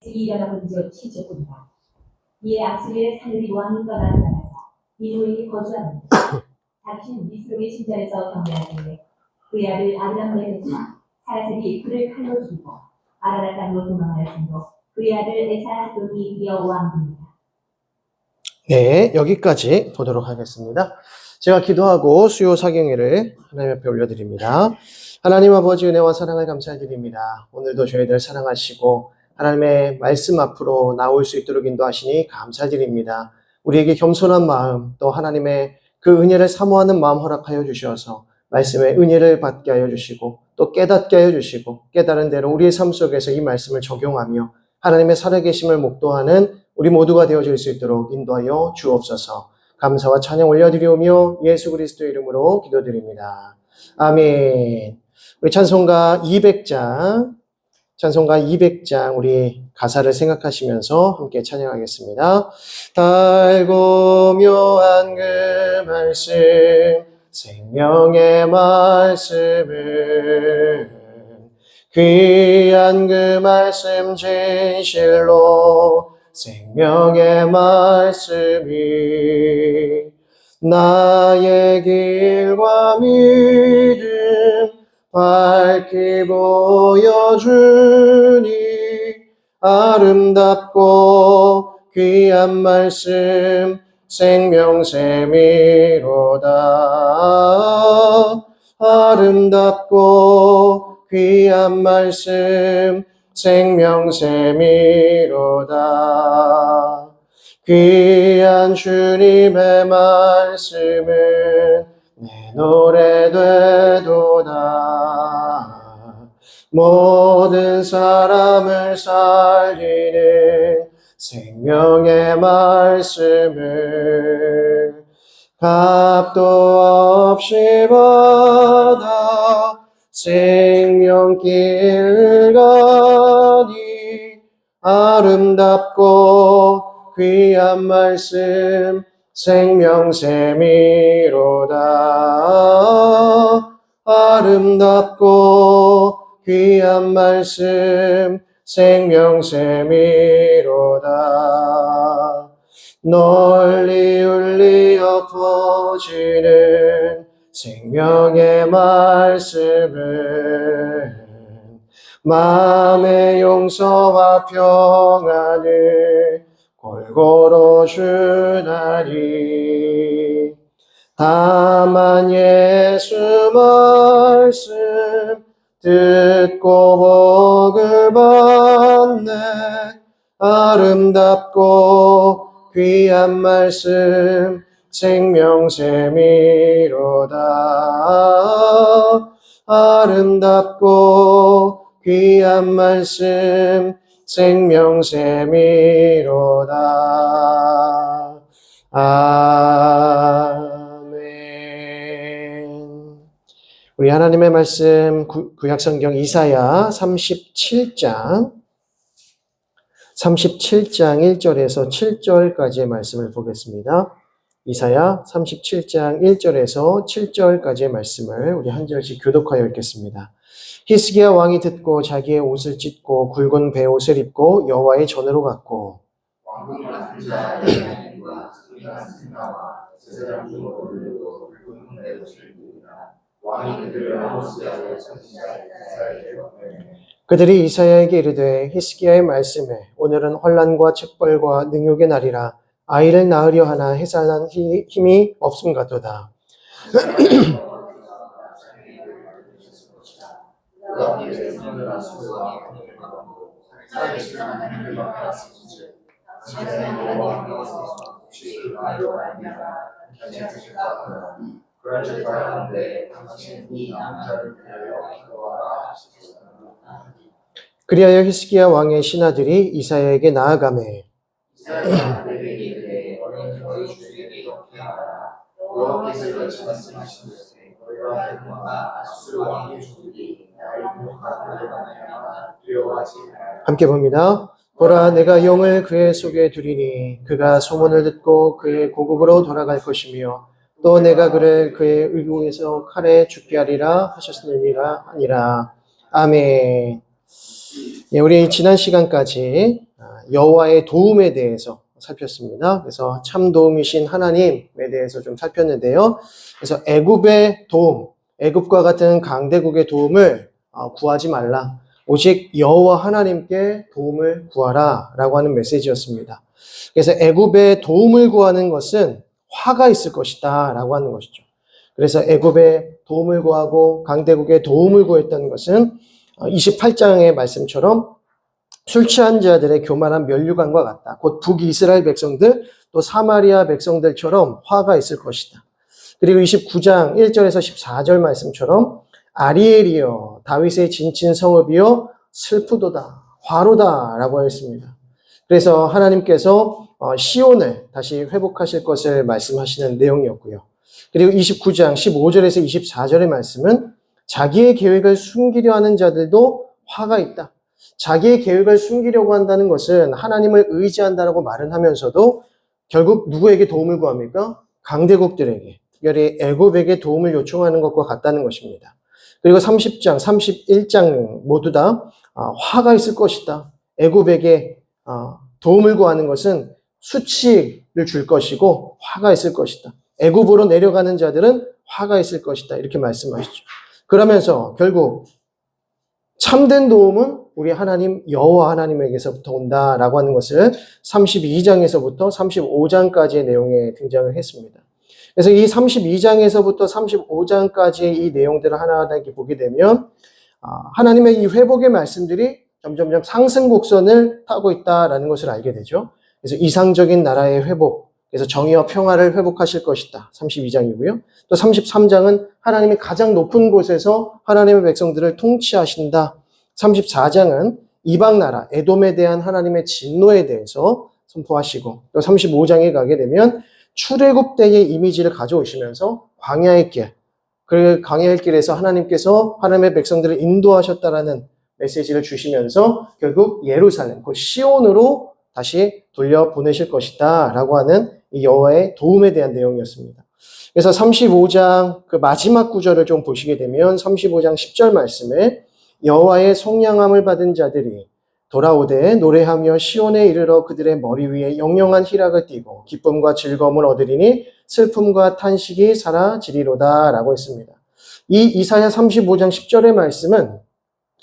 일어나본 지 7조뿐이다. 이에 악수리의 사늘이 왕이 떠나서 이 노예에 거주하는 당신 미스록의 신전에서 경배하길래 그의 아들 아브람멜에서 사라셀이 그를 칼로 죽이고 아라라 땅으로 도망하였으므로 그의 아들 에사돈이 이어 왕됩니다. 네, 여기까지 보도록 하겠습니다. 제가 기도하고 수요 사경회를 하나님 앞에 올려드립니다. 하나님 아버지 은혜와 사랑을 감사드립니다. 오늘도 저희들 사랑하시고 하나님의 말씀 앞으로 나올 수 있도록 인도하시니 감사드립니다. 우리에게 겸손한 마음, 또 하나님의 그 은혜를 사모하는 마음 허락하여 주셔서 말씀의 은혜를 받게 하여 주시고 또 깨닫게 하여 주시고 깨달은 대로 우리의 삶 속에서 이 말씀을 적용하며 하나님의 살아계심을 목도하는 우리 모두가 되어질 수 있도록 인도하여 주옵소서. 감사와 찬양 올려드리오며 예수 그리스도의 이름으로 기도드립니다. 아멘. 우리 찬송가 200장 우리 가사를 생각하시면서 함께 찬양하겠습니다. 달고 묘한 그 말씀, 생명의 말씀을 귀한 그 말씀 진실로 생명의 말씀이 나의 길과 믿음 밝히 보여주니 아름답고 귀한 말씀 생명샘이로다. 아름답고 귀한 말씀 생명샘이로다. 귀한 주님의 말씀은 내 노래 되도다. 모든 사람을 살리는 생명의 말씀을 값도 없이 받아 생명길 가니 아름답고 귀한 말씀 생명샘이로다. 아름답고 귀한 말씀 생명샘이로다. 널리 울리어 퍼지는 생명의 말씀은 마음의 용서와 평안을 골고루 주나니 다만 예수 말씀 듣고 복을 받네. 아름답고 귀한 말씀 생명샘이로다. 아름답고 귀한 말씀 생명샘이로다. 아멘. 우리 하나님의 말씀 구약성경 이사야 37장 1절에서 7절까지의 말씀을 보겠습니다. 이사야 37장 1절에서 7절까지의 말씀을 우리 한 절씩 교독하여 읽겠습니다. 히스기야 왕이 듣고 자기의 옷을 찢고 굵은 베옷을 입고 여호와의 전으로 갔고 그들이 이사야에게 이르되 히스기야의 말씀에 오늘은 환난과 책벌과 능욕의 날이라 아이를 낳으려 하나 해산한 힘이 없음 같도다. 그리하여 히스기야 왕의 신하들이 이사야에게 나아가매 함께 봅니다. 보라, 내가 영을 그의 속에 두리니 그가 소문을 듣고 그의 고국으로 돌아갈 것이며 또 내가 그를 그의 의궁에서 칼에 죽게 하리라 하셨느니라 하니라. 아멘. 예, 우리 지난 시간까지 여호와의 도움에 대해서 살폈습니다. 그래서 참 도움이신 하나님에 대해서 좀 살폈는데요. 그래서 애굽의 도움, 애굽과 같은 강대국의 도움을 구하지 말라. 오직 여호와 하나님께 도움을 구하라 라고 하는 메시지였습니다. 그래서 애굽의 도움을 구하는 것은 화가 있을 것이다 라고 하는 것이죠. 그래서 애굽의 도움을 구하고 강대국의 도움을 구했던 것은 28장의 말씀처럼 술 취한 자들의 교만한 면류관과 같다. 곧 북이스라엘 백성들 또 사마리아 백성들처럼 화가 있을 것이다. 그리고 29장 1절에서 14절 말씀처럼 아리엘이여 다윗의 진친 성읍이여 슬프도다 화로다 라고 했습니다. 그래서 하나님께서 시온을 다시 회복하실 것을 말씀하시는 내용이었고요. 그리고 29장 15절에서 24절의 말씀은 자기의 계획을 숨기려 하는 자들도 화가 있다. 자기의 계획을 숨기려고 한다는 것은 하나님을 의지한다라고 말은 하면서도 결국 누구에게 도움을 구합니까? 강대국들에게, 특별히 애굽에게 도움을 요청하는 것과 같다는 것입니다. 그리고 30장, 31장 모두 다 화가 있을 것이다. 애굽에게 도움을 구하는 것은 수치를 줄 것이고 화가 있을 것이다. 애굽으로 내려가는 자들은 화가 있을 것이다. 이렇게 말씀하시죠. 그러면서 결국 참된 도움은 우리 하나님 여호와 하나님에게서부터 온다라고 하는 것을 32장에서부터 35장까지의 내용에 등장을 했습니다. 그래서 이 32장에서부터 35장까지의 이 내용들을 하나하나 이렇게 보게 되면 하나님의 이 회복의 말씀들이 점점점 상승 곡선을 타고 있다라는 것을 알게 되죠. 그래서 이상적인 나라의 회복, 그래서 정의와 평화를 회복하실 것이다. 32장이고요. 또 33장은 하나님이 가장 높은 곳에서 하나님의 백성들을 통치하신다. 34장은 이방 나라 에돔에 대한 하나님의 진노에 대해서 선포하시고, 또 35장에 가게 되면 출애굽 때의 이미지를 가져오시면서 광야의 길, 그 광야의 길에서 하나님께서 하나님의 백성들을 인도하셨다라는 메시지를 주시면서 결국 예루살렘, 그 시온으로 다시 돌려보내실 것이다 라고 하는 이 여호와의 도움에 대한 내용이었습니다. 그래서 35장 그 마지막 구절을 좀 보시게 되면 35장 10절 말씀에 여호와의 속량함을 받은 자들이 돌아오되 노래하며 시온에 이르러 그들의 머리 위에 영영한 희락을 띠고 기쁨과 즐거움을 얻으리니 슬픔과 탄식이 사라지리로다 라고 했습니다. 이 이사야 35장 10절의 말씀은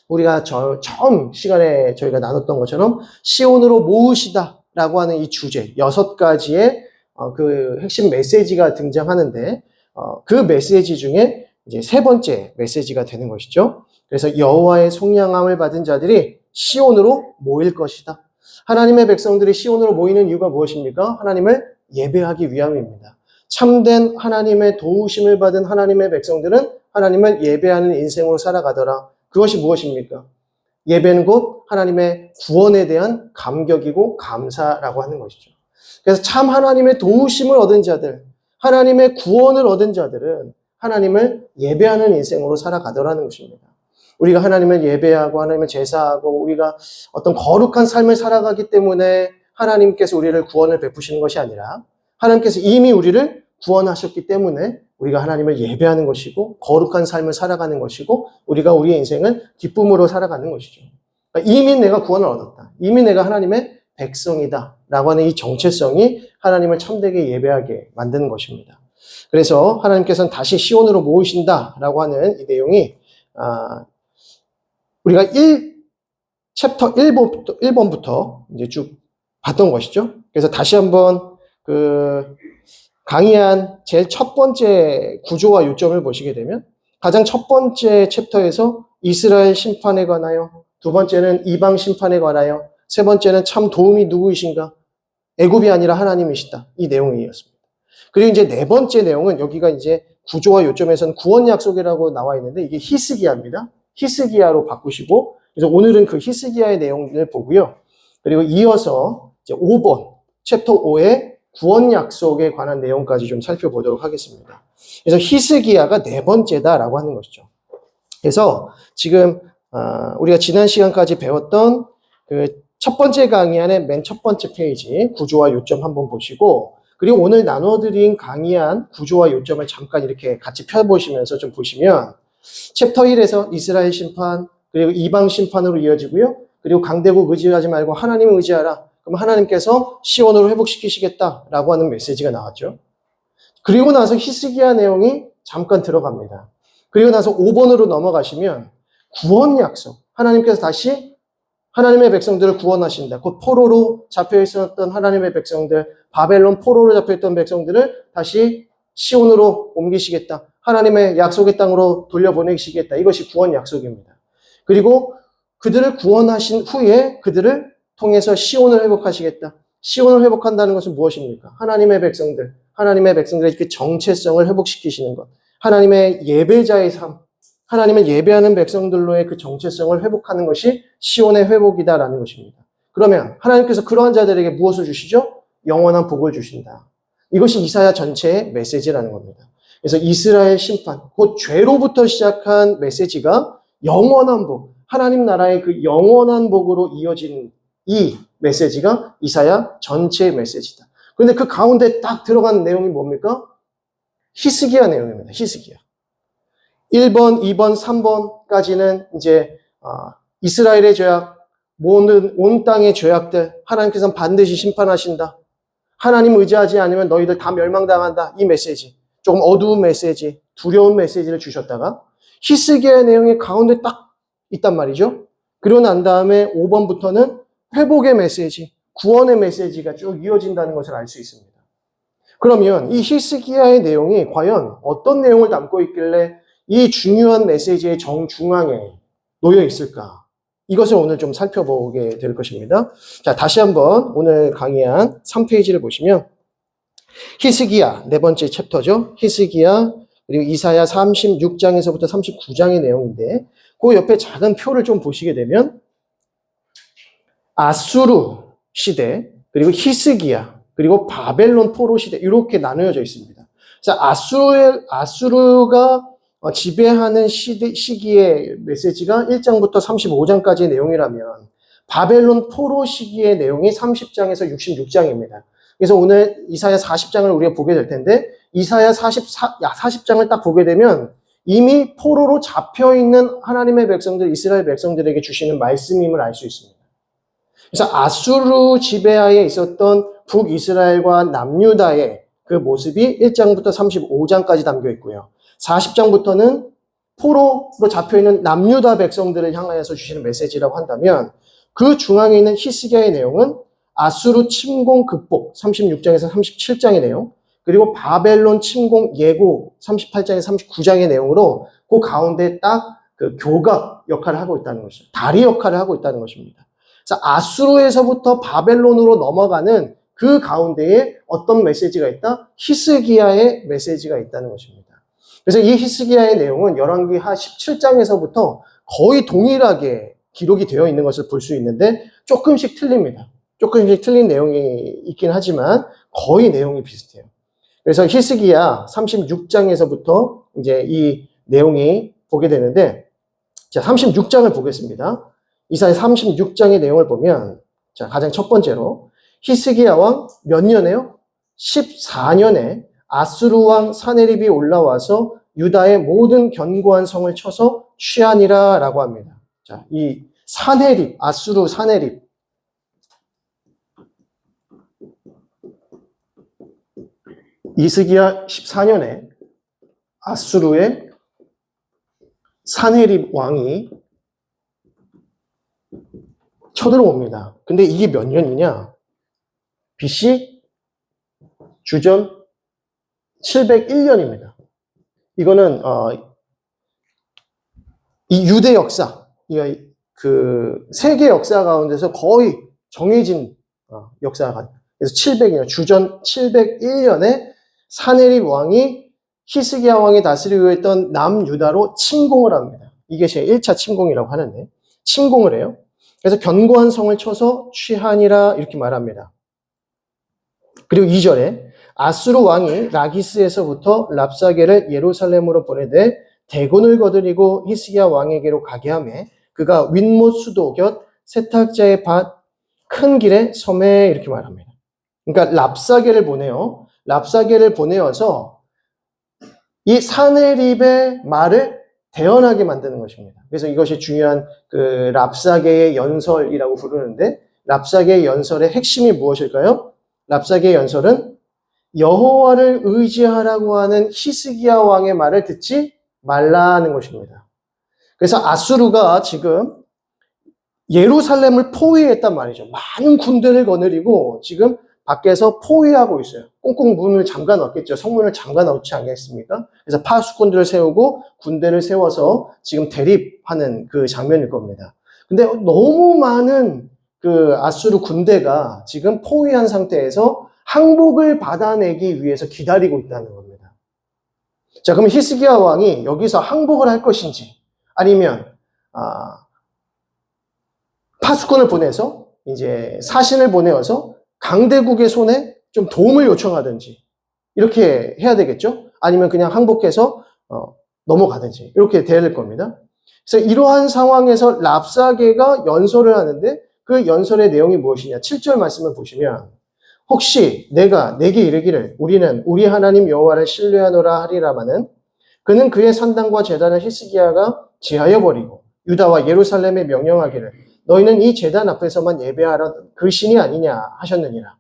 우리가 처음 시간에 저희가 나눴던 것처럼 시온으로 모으시다 라고 하는 이 주제 6가지의 그 핵심 메시지가 등장하는데 그 메시지 중에 이제 3번째 메시지가 되는 것이죠. 그래서 여호와의 속량함을 받은 자들이 시온으로 모일 것이다. 하나님의 백성들이 시온으로 모이는 이유가 무엇입니까? 하나님을 예배하기 위함입니다. 참된 하나님의 도우심을 받은 하나님의 백성들은 하나님을 예배하는 인생으로 살아가더라. 그것이 무엇입니까? 예배는 곧 하나님의 구원에 대한 감격이고 감사라고 하는 것이죠. 그래서 참 하나님의 도우심을 얻은 자들, 하나님의 구원을 얻은 자들은 하나님을 예배하는 인생으로 살아가더라는 것입니다. 우리가 하나님을 예배하고 하나님을 제사하고 우리가 어떤 거룩한 삶을 살아가기 때문에 하나님께서 우리를 구원을 베푸시는 것이 아니라 하나님께서 이미 우리를 구원하셨기 때문에 우리가 하나님을 예배하는 것이고 거룩한 삶을 살아가는 것이고 우리가 우리의 인생을 기쁨으로 살아가는 것이죠. 그러니까 이미 내가 구원을 얻었다. 이미 내가 하나님의 백성이다 라고 하는 이 정체성이 하나님을 참되게 예배하게 만드는 것입니다. 그래서 하나님께서는 다시 시온으로 모으신다 라고 하는 이 내용이 우리가 챕터 1번부터 이제 쭉 봤던 것이죠. 그래서 다시 한번 강의한 제일 첫 번째 구조와 요점을 보시게 되면 가장 첫 번째 챕터에서 이스라엘 심판에 관하여, 두 번째는 이방 심판에 관하여, 세 번째는 참 도움이 누구이신가? 애굽이 아니라 하나님이시다. 이 내용이었습니다. 그리고 이제 네 번째 내용은 여기가 이제 구조와 요점에서는 구원 약속이라고 나와 있는데 이게 히스기야입니다. 히스기야로 바꾸시고, 그래서 오늘은 그 히스기야의 내용을 보고요. 그리고 이어서 이제 5번, 챕터 5의 구원 약속에 관한 내용까지 좀 살펴보도록 하겠습니다. 그래서 히스기야가 네 번째다라고 하는 것이죠. 그래서 지금 우리가 지난 시간까지 배웠던 그 첫 번째 강의안의 맨 첫 번째 페이지 구조와 요점 한번 보시고, 그리고 오늘 나눠드린 강의안 구조와 요점을 잠깐 이렇게 같이 펴보시면서 좀 보시면 챕터 1에서 이스라엘 심판, 그리고 이방 심판으로 이어지고요. 그리고 강대국 의지하지 말고 하나님을 의지하라. 그럼 하나님께서 시온으로 회복시키시겠다라고 하는 메시지가 나왔죠. 그리고 나서 히스기야 내용이 잠깐 들어갑니다. 그리고 나서 5번으로 넘어가시면 구원 약속. 하나님께서 다시 하나님의 백성들을 구원하신다. 곧 포로로 잡혀 있었던 하나님의 백성들, 바벨론 포로로 잡혀 있던 백성들을 다시 시온으로 옮기시겠다. 하나님의 약속의 땅으로 돌려보내시겠다. 이것이 구원 약속입니다. 그리고 그들을 구원하신 후에 그들을 통해서 시온을 회복하시겠다. 시온을 회복한다는 것은 무엇입니까? 하나님의 백성들의 그 정체성을 회복시키시는 것. 하나님의 예배자의 삶, 하나님을 예배하는 백성들로의 그 정체성을 회복하는 것이 시온의 회복이다라는 것입니다. 그러면 하나님께서 그러한 자들에게 무엇을 주시죠? 영원한 복을 주신다. 이것이 이사야 전체의 메시지라는 겁니다. 그래서 이스라엘 심판, 곧 죄로부터 시작한 메시지가 영원한 복, 하나님 나라의 그 영원한 복으로 이어지는 이 메시지가 이사야 전체의 메시지다. 그런데 그 가운데 딱 들어간 내용이 뭡니까? 히스기야 내용입니다. 히스기야. 1번, 2번, 3번까지는 이제 이스라엘의 죄악, 모든 온 땅의 죄악들 하나님께서는 반드시 심판하신다. 하나님 의지하지 않으면 너희들 다 멸망당한다. 이 메시지, 조금 어두운 메시지, 두려운 메시지를 주셨다가 히스기야의 내용이 가운데 딱 있단 말이죠. 그리고 난 다음에 5번부터는 회복의 메시지, 구원의 메시지가 쭉 이어진다는 것을 알 수 있습니다. 그러면 이 히스기야의 내용이 과연 어떤 내용을 담고 있길래 이 중요한 메시지의 정중앙에 놓여 있을까? 이것을 오늘 좀 살펴보게 될 것입니다. 자, 다시 한번 오늘 강의한 3페이지를 보시면 히스기야, 네 번째 챕터죠. 히스기야, 그리고 이사야 36장에서부터 39장의 내용인데 그 옆에 작은 표를 좀 보시게 되면 아수르 시대, 그리고 히스기야, 그리고 바벨론 포로 시대 이렇게 나누어져 있습니다. 그래서 아수르가 지배하는 시기의 메시지가 1장부터 35장까지의 내용이라면 바벨론 포로 시기의 내용이 30장에서 66장입니다. 그래서 오늘 이사야 40장을 우리가 보게 될 텐데 이사야 40장을 딱 보게 되면 이미 포로로 잡혀있는 하나님의 백성들, 이스라엘 백성들에게 주시는 말씀임을 알 수 있습니다. 그래서 아수르 지배하에 있었던 북이스라엘과 남유다의 그 모습이 1장부터 35장까지 담겨 있고요. 40장부터는 포로로 잡혀있는 남유다 백성들을 향하여서 주시는 메시지라고 한다면 그 중앙에 있는 히스기야의 내용은 아수르 침공 극복 36장에서 37장의 내용, 그리고 바벨론 침공 예고 38장에서 39장의 내용으로 그 가운데 딱 그 교각 역할을 하고 있다는 것이죠. 다리 역할을 하고 있다는 것입니다. 그래서 아수르에서부터 바벨론으로 넘어가는 그 가운데에 어떤 메시지가 있다? 히스기야의 메시지가 있다는 것입니다. 그래서 이 히스기야의 내용은 열왕기하 17장에서부터 거의 동일하게 기록이 되어 있는 것을 볼 수 있는데 조금씩 틀립니다. 조금씩 틀린 내용이 있긴 하지만 거의 내용이 비슷해요. 그래서 히스기야 36장에서부터 이제 이 내용이 보게 되는데 자, 36장을 보겠습니다. 이사야 36장의 내용을 보면 자, 가장 첫 번째로 히스기야 왕 몇 년에요? 14년에 아수르 왕 사네립이 올라와서 유다의 모든 견고한 성을 쳐서 취하니라 라고 합니다. 자, 이 사네립, 아수르 사네립. 히스기야 14년에 아수르의 사네립 왕이 쳐들어옵니다. 근데 이게 몇 년이냐? BC 주전 701년입니다. 이거는 이 유대 역사, 그 세계 역사 가운데서 거의 정해진 역사가 그래서 700년 주전 701년에 사네립 왕이 히스기야 왕이 다스리고 있던 남유다로 침공을 합니다. 이게 제 1차 침공이라고 하는데 침공을 해요. 그래서 견고한 성을 쳐서 취하니라 이렇게 말합니다. 그리고 2절에 아수르 왕이 라기스에서부터 랍사게를 예루살렘으로 보내되 대군을 거느리고 히스기야 왕에게로 가게 하매 그가 윗못 수도 곁 세탁자의 밭 큰 길에 섬에 이렇게 말합니다. 그러니까 랍사게를 보내요. 랍사게를 보내어서 이 사네립의 말을 대언하게 만드는 것입니다. 그래서 이것이 중요한 그 랍사게의 연설이라고 부르는데, 랍사게의 연설의 핵심이 무엇일까요? 랍사게의 연설은 여호와를 의지하라고 하는 히스기야 왕의 말을 듣지 말라는 것입니다. 그래서 아수르가 지금 예루살렘을 포위했단 말이죠. 많은 군대를 거느리고 지금 밖에서 포위하고 있어요. 꽁꽁 문을 잠가 넣었겠죠. 성문을 잠가 넣지 않겠습니까? 그래서 파수꾼들을 세우고 군대를 세워서 지금 대립하는 그 장면일 겁니다. 근데 너무 많은 그 아수르 군대가 지금 포위한 상태에서 항복을 받아내기 위해서 기다리고 있다는 겁니다. 자, 그럼 히스기야 왕이 여기서 항복을 할 것인지 아니면 파수꾼을 보내서 이제 사신을 보내어서 강대국의 손에 좀 도움을 요청하든지 이렇게 해야 되겠죠? 아니면 그냥 항복해서 넘어가든지 이렇게 돼야 될 겁니다. 그래서 이러한 상황에서 랍사게가 연설을 하는데 그 연설의 내용이 무엇이냐? 7절 말씀을 보시면 혹시 내가 내게 이르기를 우리는 우리 하나님 여호와를 신뢰하노라 하리라마는 그는 그의 산당과 제단을 히스기야가 제하여 버리고 유다와 예루살렘에 명령하기를 너희는 이 제단 앞에서만 예배하라 그 신이 아니냐 하셨느니라.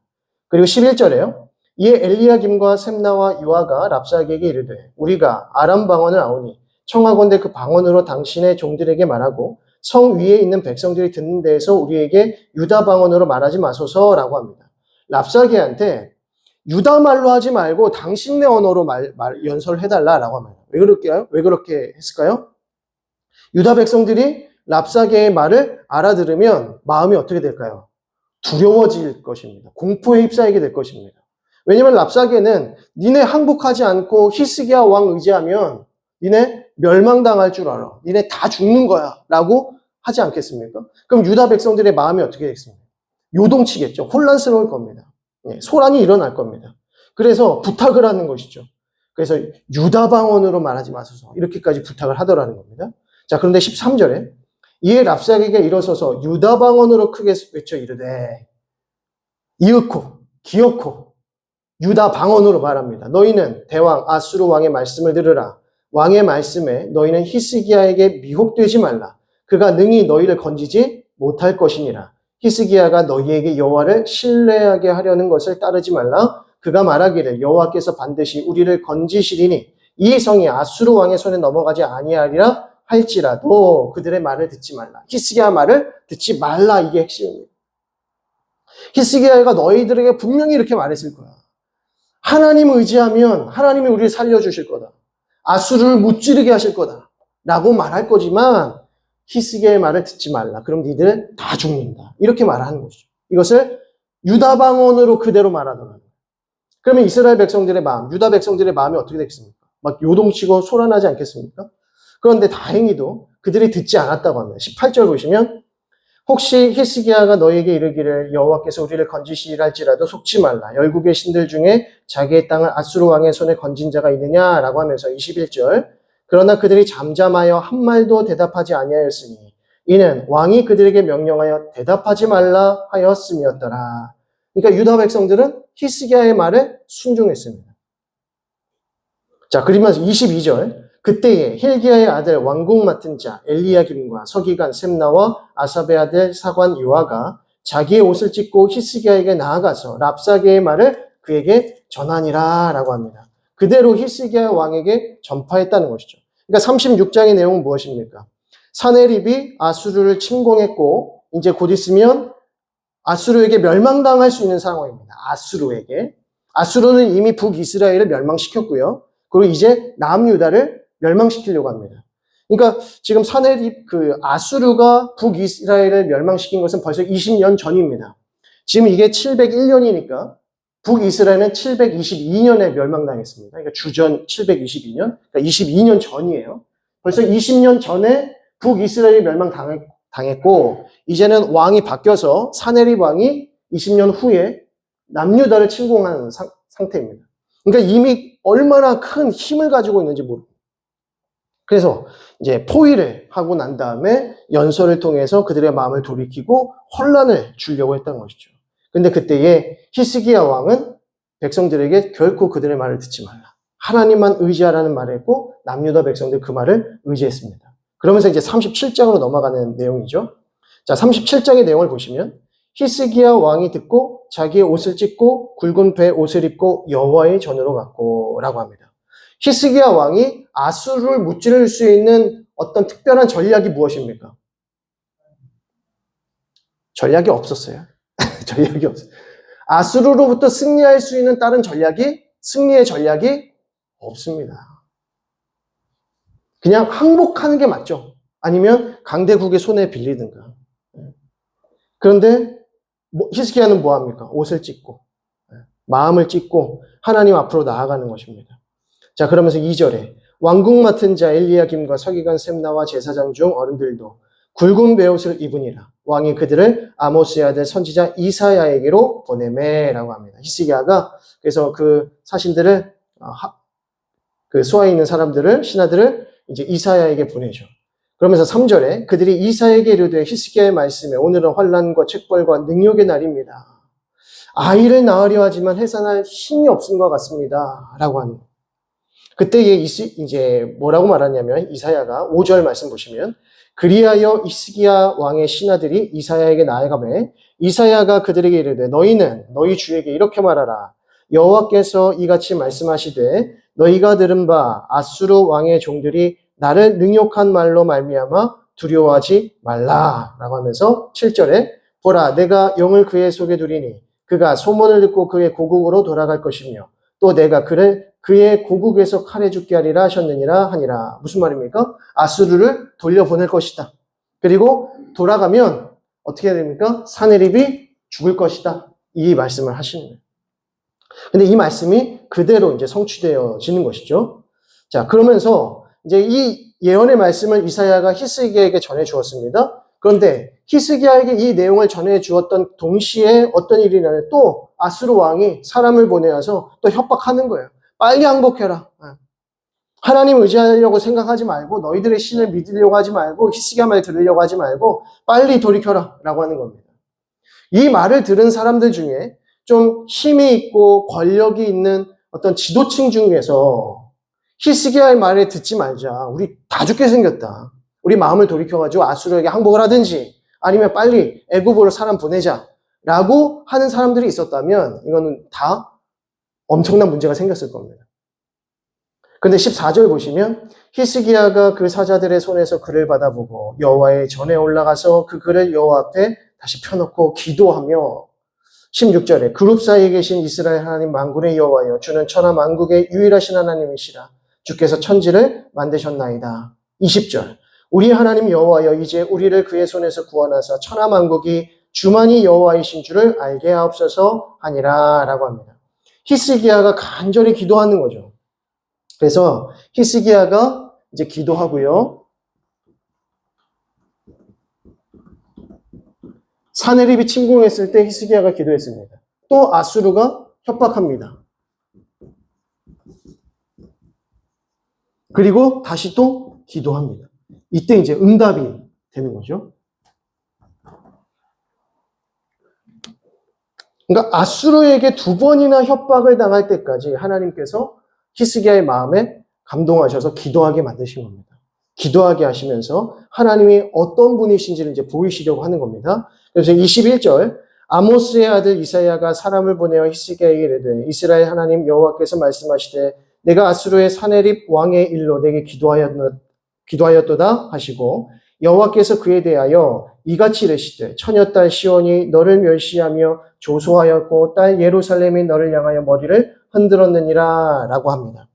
그리고 11절에요. 이에 엘리야김과 셈나와 유아가 랍사게에게 이르되 우리가 아람 방언을 아오니 청하건대 그 방언으로 당신의 종들에게 말하고 성 위에 있는 백성들이 듣는 데에서 우리에게 유다 방언으로 말하지 마소서라고 합니다. 랍사게한테 유다 말로 하지 말고 당신네 언어로 연설해달라라고 합니다. 왜 그럴까요? 왜 그렇게 했을까요? 유다 백성들이 랍사게의 말을 알아들으면 마음이 어떻게 될까요? 두려워질 것입니다. 공포에 휩싸이게 될 것입니다. 왜냐하면 랍사게는 니네 항복하지 않고 히스기야 왕 의지하면 니네 멸망당할 줄 알아. 니네 다 죽는 거야. 라고 하지 않겠습니까? 그럼 유다 백성들의 마음이 어떻게 되겠습니까? 요동치겠죠. 혼란스러울 겁니다. 소란이 일어날 겁니다. 그래서 부탁을 하는 것이죠. 그래서 유다 방언으로 말하지 마소서. 이렇게까지 부탁을 하더라는 겁니다. 자, 그런데 13절에 이에 랍사게가 일어서서 유다 방언으로 크게 외쳐 이르되 이윽고 기어코 유다 방언으로 말합니다. 너희는 대왕 아수르 왕의 말씀을 들으라. 왕의 말씀에 너희는 히스기야에게 미혹되지 말라. 그가 능히 너희를 건지지 못할 것이니라. 히스기야가 너희에게 여호와를 신뢰하게 하려는 것을 따르지 말라. 그가 말하기를 여호와께서 반드시 우리를 건지시리니 이 성이 아수르 왕의 손에 넘어가지 아니하리라 할지라도 그들의 말을 듣지 말라. 히스기야 말을 듣지 말라. 이게 핵심입니다. 히스기야가 너희들에게 분명히 이렇게 말했을 거야. 하나님을 의지하면 하나님이 우리를 살려주실 거다. 아수르를 무찌르게 하실 거다. 라고 말할 거지만 히스기야의 말을 듣지 말라. 그럼 니들 다 죽는다. 이렇게 말하는 것이죠. 이것을 유다 방언으로 그대로 말하더라고요. 그러면 이스라엘 백성들의 마음, 유다 백성들의 마음이 어떻게 되겠습니까? 막 요동치고 소란하지 않겠습니까? 그런데 다행히도 그들이 듣지 않았다고 합니다. 18절 보시면 혹시 히스기야가 너에게 이르기를 여호와께서 우리를 건지시리라 할지라도 속지 말라. 열국의 신들 중에 자기의 땅을 아수르 왕의 손에 건진 자가 있느냐라고 하면서 21절 그러나 그들이 잠잠하여 한 말도 대답하지 아니하였으니 이는 왕이 그들에게 명령하여 대답하지 말라 하였음이었더라. 그러니까 유다 백성들은 히스기야의 말에 순종했습니다. 자, 그러면서 22절 그때에 힐기야의 아들 왕궁 맡은 자 엘리야김과 서기관 셈나와 아삽의 아들 사관 요아가 자기의 옷을 찢고 히스기야에게 나아가서 랍사게의 말을 그에게 전하니라 라고 합니다. 그대로 히스기야 왕에게 전파했다는 것이죠. 그러니까 36장의 내용은 무엇입니까? 사네립이 아수르를 침공했고 이제 곧 있으면 아수르에게 멸망당할 수 있는 상황입니다. 아수르에게. 아수르는 이미 북이스라엘을 멸망시켰고요. 그리고 이제 남유다를 멸망시키려고 합니다. 그러니까 지금 사네립 아수르가 북이스라엘을 멸망시킨 것은 벌써 20년 전입니다. 지금 이게 701년이니까 북이스라엘은 722년에 멸망당했습니다. 그러니까 주전 722년, 그러니까 22년 전이에요. 벌써 20년 전에 북이스라엘이 멸망당했고 이제는 왕이 바뀌어서 사네립 왕이 20년 후에 남유다를 침공한 상태입니다. 그러니까 이미 얼마나 큰 힘을 가지고 있는지 모릅니다. 그래서 이제 포위를 하고 난 다음에 연설을 통해서 그들의 마음을 돌이키고 혼란을 주려고 했던 것이죠. 근데 그때에 히스기야 왕은 백성들에게 결코 그들의 말을 듣지 말라. 하나님만 의지하라는 말을 했고 남유다 백성들 그 말을 의지했습니다. 그러면서 이제 37장으로 넘어가는 내용이죠. 자, 37장의 내용을 보시면 히스기야 왕이 듣고 자기의 옷을 찢고 굵은 배 옷을 입고 여호와의 전으로 갔고 라고 합니다. 히스기야 왕이 아수르를 무찌를 수 있는 어떤 특별한 전략이 무엇입니까? 전략이 없었어요. 전략이 없어요. 아수르로부터 승리할 수 있는 다른 승리의 전략이 없습니다. 그냥 항복하는 게 맞죠. 아니면 강대국의 손에 빌리든가. 그런데 히스기야는 뭐합니까? 옷을 찢고 마음을 찢고 하나님 앞으로 나아가는 것입니다. 자, 그러면서 2절에 왕궁 맡은 자 엘리야김과 서기관 셈나와 제사장 중 어른들도 굵은 베옷을 입으니라. 왕이 그들을 아모스의 아들 선지자 이사야에게로 보내매라고 합니다. 히스기야가 그래서 그 사신들을 그 수하에 있는 사람들을 신하들을 이제 이사야에게 보내죠. 그러면서 3절에 그들이 이사야에게 이르되 히스기야의 말씀에 오늘은 환난과 책벌과 능욕의 날입니다. 아이를 낳으려 하지만 해산할 힘이 없은 것 같습니다. 라고 하는 거예요. 그때 이제 뭐라고 말하냐면 이사야가 5절 말씀 보시면 그리하여 히스기야 왕의 신하들이 이사야에게 나아가매 이사야가 그들에게 이르되 너희는 너희 주에게 이렇게 말하라. 여호와께서 이같이 말씀하시되 너희가 들은 바 아수르 왕의 종들이 나를 능욕한 말로 말미암아 두려워하지 말라라고 하면서 7절에 보라 내가 영을 그의 속에 두리니 그가 소문을 듣고 그의 고국으로 돌아갈 것이며 또 내가 그를 그의 고국에서 칼에 죽게 하리라 하셨느니라 하니라. 무슨 말입니까? 아수르를 돌려보낼 것이다. 그리고 돌아가면 어떻게 해야 됩니까? 사내립이 죽을 것이다. 이 말씀을 하시는 거예요. 근데 이 말씀이 그대로 이제 성취되어지는 것이죠. 자, 그러면서 이제 이 예언의 말씀을 이사야가 히스기야에게 전해 주었습니다. 그런데 히스기야에게 이 내용을 전해 주었던 동시에 어떤 일이 일어나요? 또 아수르 왕이 사람을 보내어서 또 협박하는 거예요. 빨리 항복해라. 하나님 의지하려고 생각하지 말고 너희들의 신을 믿으려고 하지 말고 히스기야 말 들으려고 하지 말고 빨리 돌이켜라 라고 하는 겁니다. 이 말을 들은 사람들 중에 좀 힘이 있고 권력이 있는 어떤 지도층 중에서 히스기야의 말에 듣지 말자. 우리 다 죽게 생겼다. 우리 마음을 돌이켜가지고 아수르에게 항복을 하든지 아니면 빨리 애굽으로 사람 보내자 라고 하는 사람들이 있었다면 이거는 다 엄청난 문제가 생겼을 겁니다. 근데 14절 보시면 히스기야가 그 사자들의 손에서 글을 받아보고 여호와의 전에 올라가서 그 글을 여호와 앞에 다시 펴놓고 기도하며 16절에 그룹 사이에 계신 이스라엘 하나님 만군의 여호와여 주는 천하 만국의 유일하신 하나님이시라 주께서 천지를 만드셨나이다. 20절 우리 하나님 여호와여 이제 우리를 그의 손에서 구원하사 천하 만국이 주만이 여호와이신 줄을 알게 하옵소서 하니라 라고 합니다. 히스기야가 간절히 기도하는 거죠. 그래서 히스기야가 이제 기도하고요. 사네립이 침공했을 때 히스기야가 기도했습니다. 또 아수르가 협박합니다. 그리고 다시 또 기도합니다. 이때 이제 응답이 되는 거죠. 그러니까 아수르에게 2번이나 협박을 당할 때까지 하나님께서 히스기야의 마음에 감동하셔서 기도하게 만드신 겁니다. 기도하게 하시면서 하나님이 어떤 분이신지를 이제 보이시려고 하는 겁니다. 그래서 21절 아모스의 아들 이사야가 사람을 보내어 히스기야에게 이르되 이스라엘 하나님 여호와께서 말씀하시되 내가 아수르의 사네립 왕의 일로 내게 기도하였도다 하시고 여호와께서 그에 대하여 이같이 이르시되 처녀딸 시온이 너를 멸시하며 조소하였고 딸 예루살렘이 너를 향하여 머리를 흔들었느니라 라고 합니다.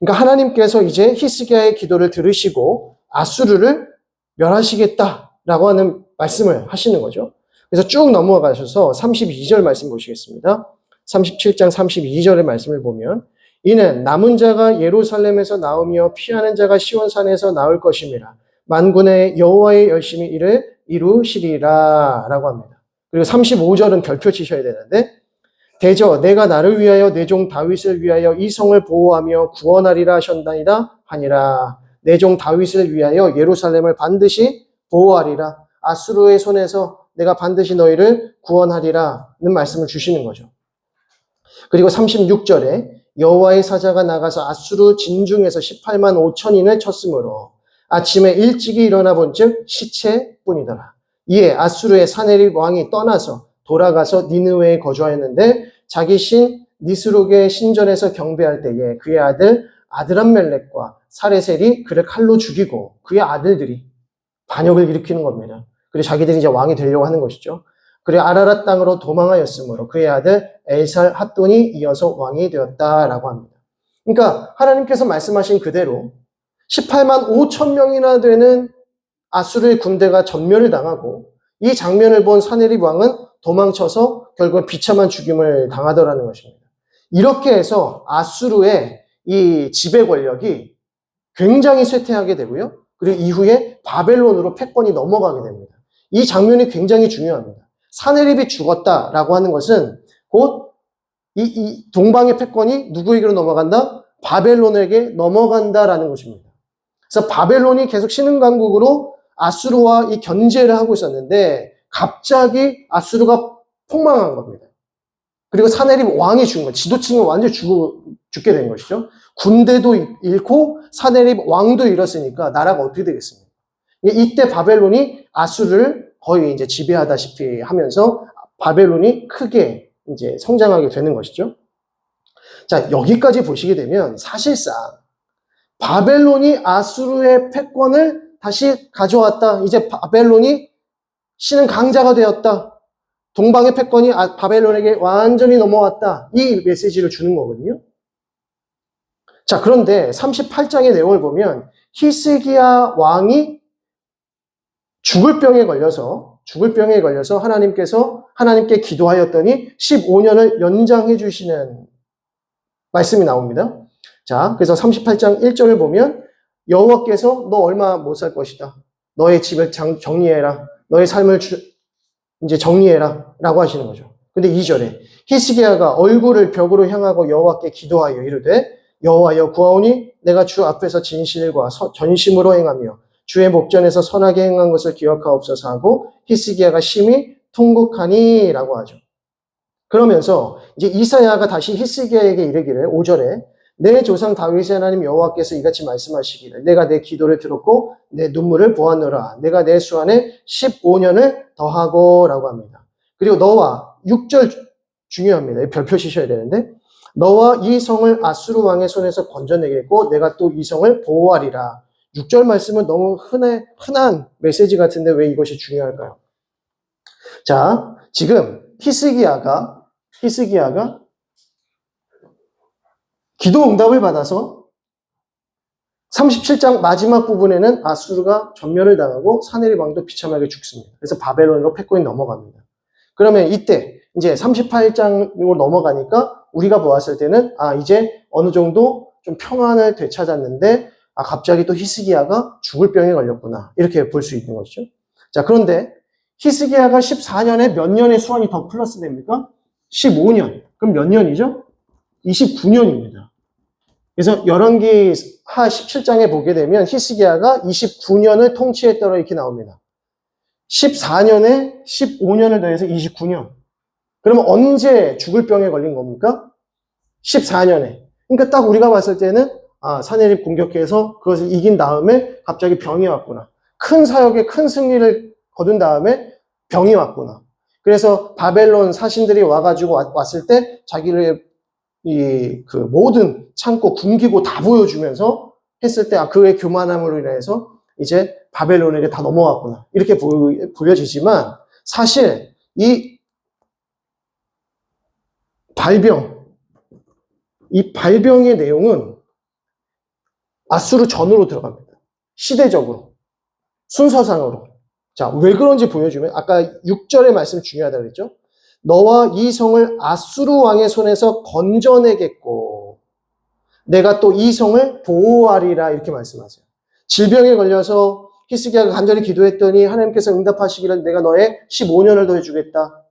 그러니까 하나님께서 이제 히스기야의 기도를 들으시고 아수르를 멸하시겠다라고 하는 말씀을 하시는 거죠. 그래서 쭉 넘어가셔서 32절 말씀 보시겠습니다. 37장 32절의 말씀을 보면 이는 남은 자가 예루살렘에서 나오며 피하는 자가 시온산에서 나올 것임이라 만군의 여호와의 열심히 이를 이루시리라 라고 합니다. 그리고 35절은 별표 치셔야 되는데 대저 내가 나를 위하여 내 종 다윗을 위하여 이 성을 보호하며 구원하리라 하셨나이다 하니라. 내 종 다윗을 위하여 예루살렘을 반드시 보호하리라. 아수르의 손에서 내가 반드시 너희를 구원하리라는 말씀을 주시는 거죠. 그리고 36절에 여호와의 사자가 나가서 아수르 진중에서 18만 5천인을 쳤으므로 아침에 일찍이 일어나 본즉 시체뿐이더라. 이에 아수르의 사네립 왕이 떠나서 돌아가서 니느웨에 거주하였는데 자기 신 니스록의 신전에서 경배할 때에 그의 아들 아드람멜렉과 사레셀이 그를 칼로 죽이고 그의 아들들이 반역을 일으키는 겁니다. 그리고 자기들이 이제 왕이 되려고 하는 것이죠. 그리고 아라랏 땅으로 도망하였으므로 그의 아들 엘살 핫돈이 이어서 왕이 되었다라고 합니다. 그러니까 하나님께서 말씀하신 그대로 18만 5천 명이나 되는 아수르의 군대가 전멸을 당하고 이 장면을 본 사네립 왕은 도망쳐서 결국 비참한 죽임을 당하더라는 것입니다. 이렇게 해서 아수르의 이 지배 권력이 굉장히 쇠퇴하게 되고요. 그리고 이후에 바벨론으로 패권이 넘어가게 됩니다. 이 장면이 굉장히 중요합니다. 사네립이 죽었다라고 하는 것은 곧 이 동방의 패권이 누구에게로 넘어간다? 바벨론에게 넘어간다라는 것입니다. 그래서 바벨론이 계속 신흥강국으로 아수르와 이 견제를 하고 있었는데 갑자기 아수르가 폭망한 겁니다. 그리고 사네립 왕이 죽은 거예요. 지도층이 완전히 죽게 된 것이죠. 군대도 잃고 사네립 왕도 잃었으니까 나라가 어떻게 되겠습니까? 이때 바벨론이 아수르를 거의 이제 지배하다시피 하면서 바벨론이 크게 이제 성장하게 되는 것이죠. 자, 여기까지 보시게 되면 사실상 바벨론이 아수르의 패권을 다시 가져왔다. 이제 바벨론이 신은 강자가 되었다. 동방의 패권이 바벨론에게 완전히 넘어왔다. 이 메시지를 주는 거거든요. 자, 그런데 38장의 내용을 보면 히스기야 왕이 죽을 병에 걸려서 하나님께 기도하였더니 15년을 연장해 주시는 말씀이 나옵니다. 자, 그래서 38장 1절을 보면 여호와께서 너 얼마 못 살 것이다. 너의 집을 정리해라. 너의 삶을 이제 정리해라 라고 하시는 거죠. 근데 2절에 히스기야가 얼굴을 벽으로 향하고 여호와께 기도하여 이르되 여호와여 구하오니 내가 주 앞에서 진실과 전심으로 행하며 주의 목전에서 선하게 행한 것을 기억하옵소서 하고 히스기야가 심히 통곡하니 라고 하죠. 그러면서 이제 이사야가 다시 히스기야에게 이르기를 5절에 내 조상 다윗의 하나님 여호와께서 이같이 말씀하시기를 내가 내 기도를 들었고 내 눈물을 보았노라. 내가 내 수 안에 15년을 더하고 라고 합니다. 그리고 너와 6절 중요합니다. 별표 치셔야 되는데 너와 이 성을 아수르 왕의 손에서 건져내겠고 내가 또 이 성을 보호하리라. 6절 말씀은 너무 흔한 메시지 같은데 왜 이것이 중요할까요? 자, 지금 히스기야가 기도 응답을 받아서 37장 마지막 부분에는 아수르가 전멸을 당하고 사네립 왕도 비참하게 죽습니다. 그래서 바벨론으로 패권이 넘어갑니다. 그러면 이때 이제 38장으로 넘어가니까 우리가 보았을 때는 이제 어느 정도 좀 평안을 되찾았는데 갑자기 또 히스기야가 죽을 병에 걸렸구나. 이렇게 볼 수 있는 것이죠. 자, 그런데 히스기야가 14년에 몇 년의 수완이 더 플러스 됩니까? 15년. 그럼 몇 년이죠? 29년입니다. 그래서 열왕기 하 17장에 보게 되면 히스기야가 29년을 통치했더라 이렇게 나옵니다. 14년에 15년을 더해서 29년. 그러면 언제 죽을 병에 걸린 겁니까? 14년에. 그러니까 딱 우리가 봤을 때는 사네립 공격해서 그것을 이긴 다음에 갑자기 병이 왔구나. 큰 사역에 큰 승리를 거둔 다음에 병이 왔구나. 그래서 바벨론 사신들이 와가지고 왔을 때 자기를 그 모든 창고 굶기고 다 보여주면서 했을 때 그의 교만함으로 인해서 이제 바벨론에게 다 넘어갔구나. 이렇게 보여지지만 사실 이 발병의 내용은 아수르 전으로 들어갑니다. 시대적으로. 순서상으로. 자, 왜 그런지 보여주면 아까 6절의 말씀 중요하다고 그랬죠? 너와 이 성을 아수르 왕의 손에서 건져내겠고 내가 또 이 성을 보호하리라 이렇게 말씀하세요. 질병에 걸려서 히스기야가 간절히 기도했더니 하나님께서 응답하시기를 내가 너의 15년을 더해주겠다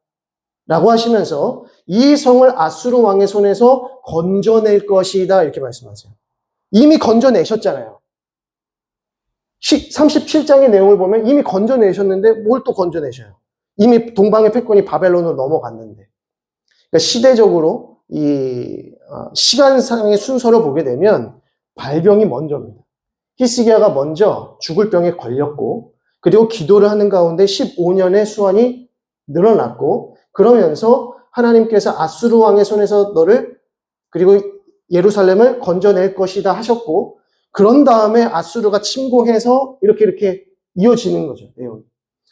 라고 하시면서 이 성을 아수르 왕의 손에서 건져낼 것이다 이렇게 말씀하세요. 이미 건져내셨잖아요. 37장의 내용을 보면 이미 건져내셨는데 뭘 또 건져내셔요? 이미 동방의 패권이 바벨론으로 넘어갔는데. 그러니까 시대적으로 이 시간상의 순서를 보게 되면 발병이 먼저입니다. 히스기야가 먼저 죽을 병에 걸렸고, 그리고 기도를 하는 가운데 15년의 수완이 늘어났고, 그러면서 하나님께서 아수르 왕의 손에서 너를 그리고 예루살렘을 건져낼 것이다 하셨고, 그런 다음에 아수르가 침공해서 이렇게 이어지는 거죠, 내용이.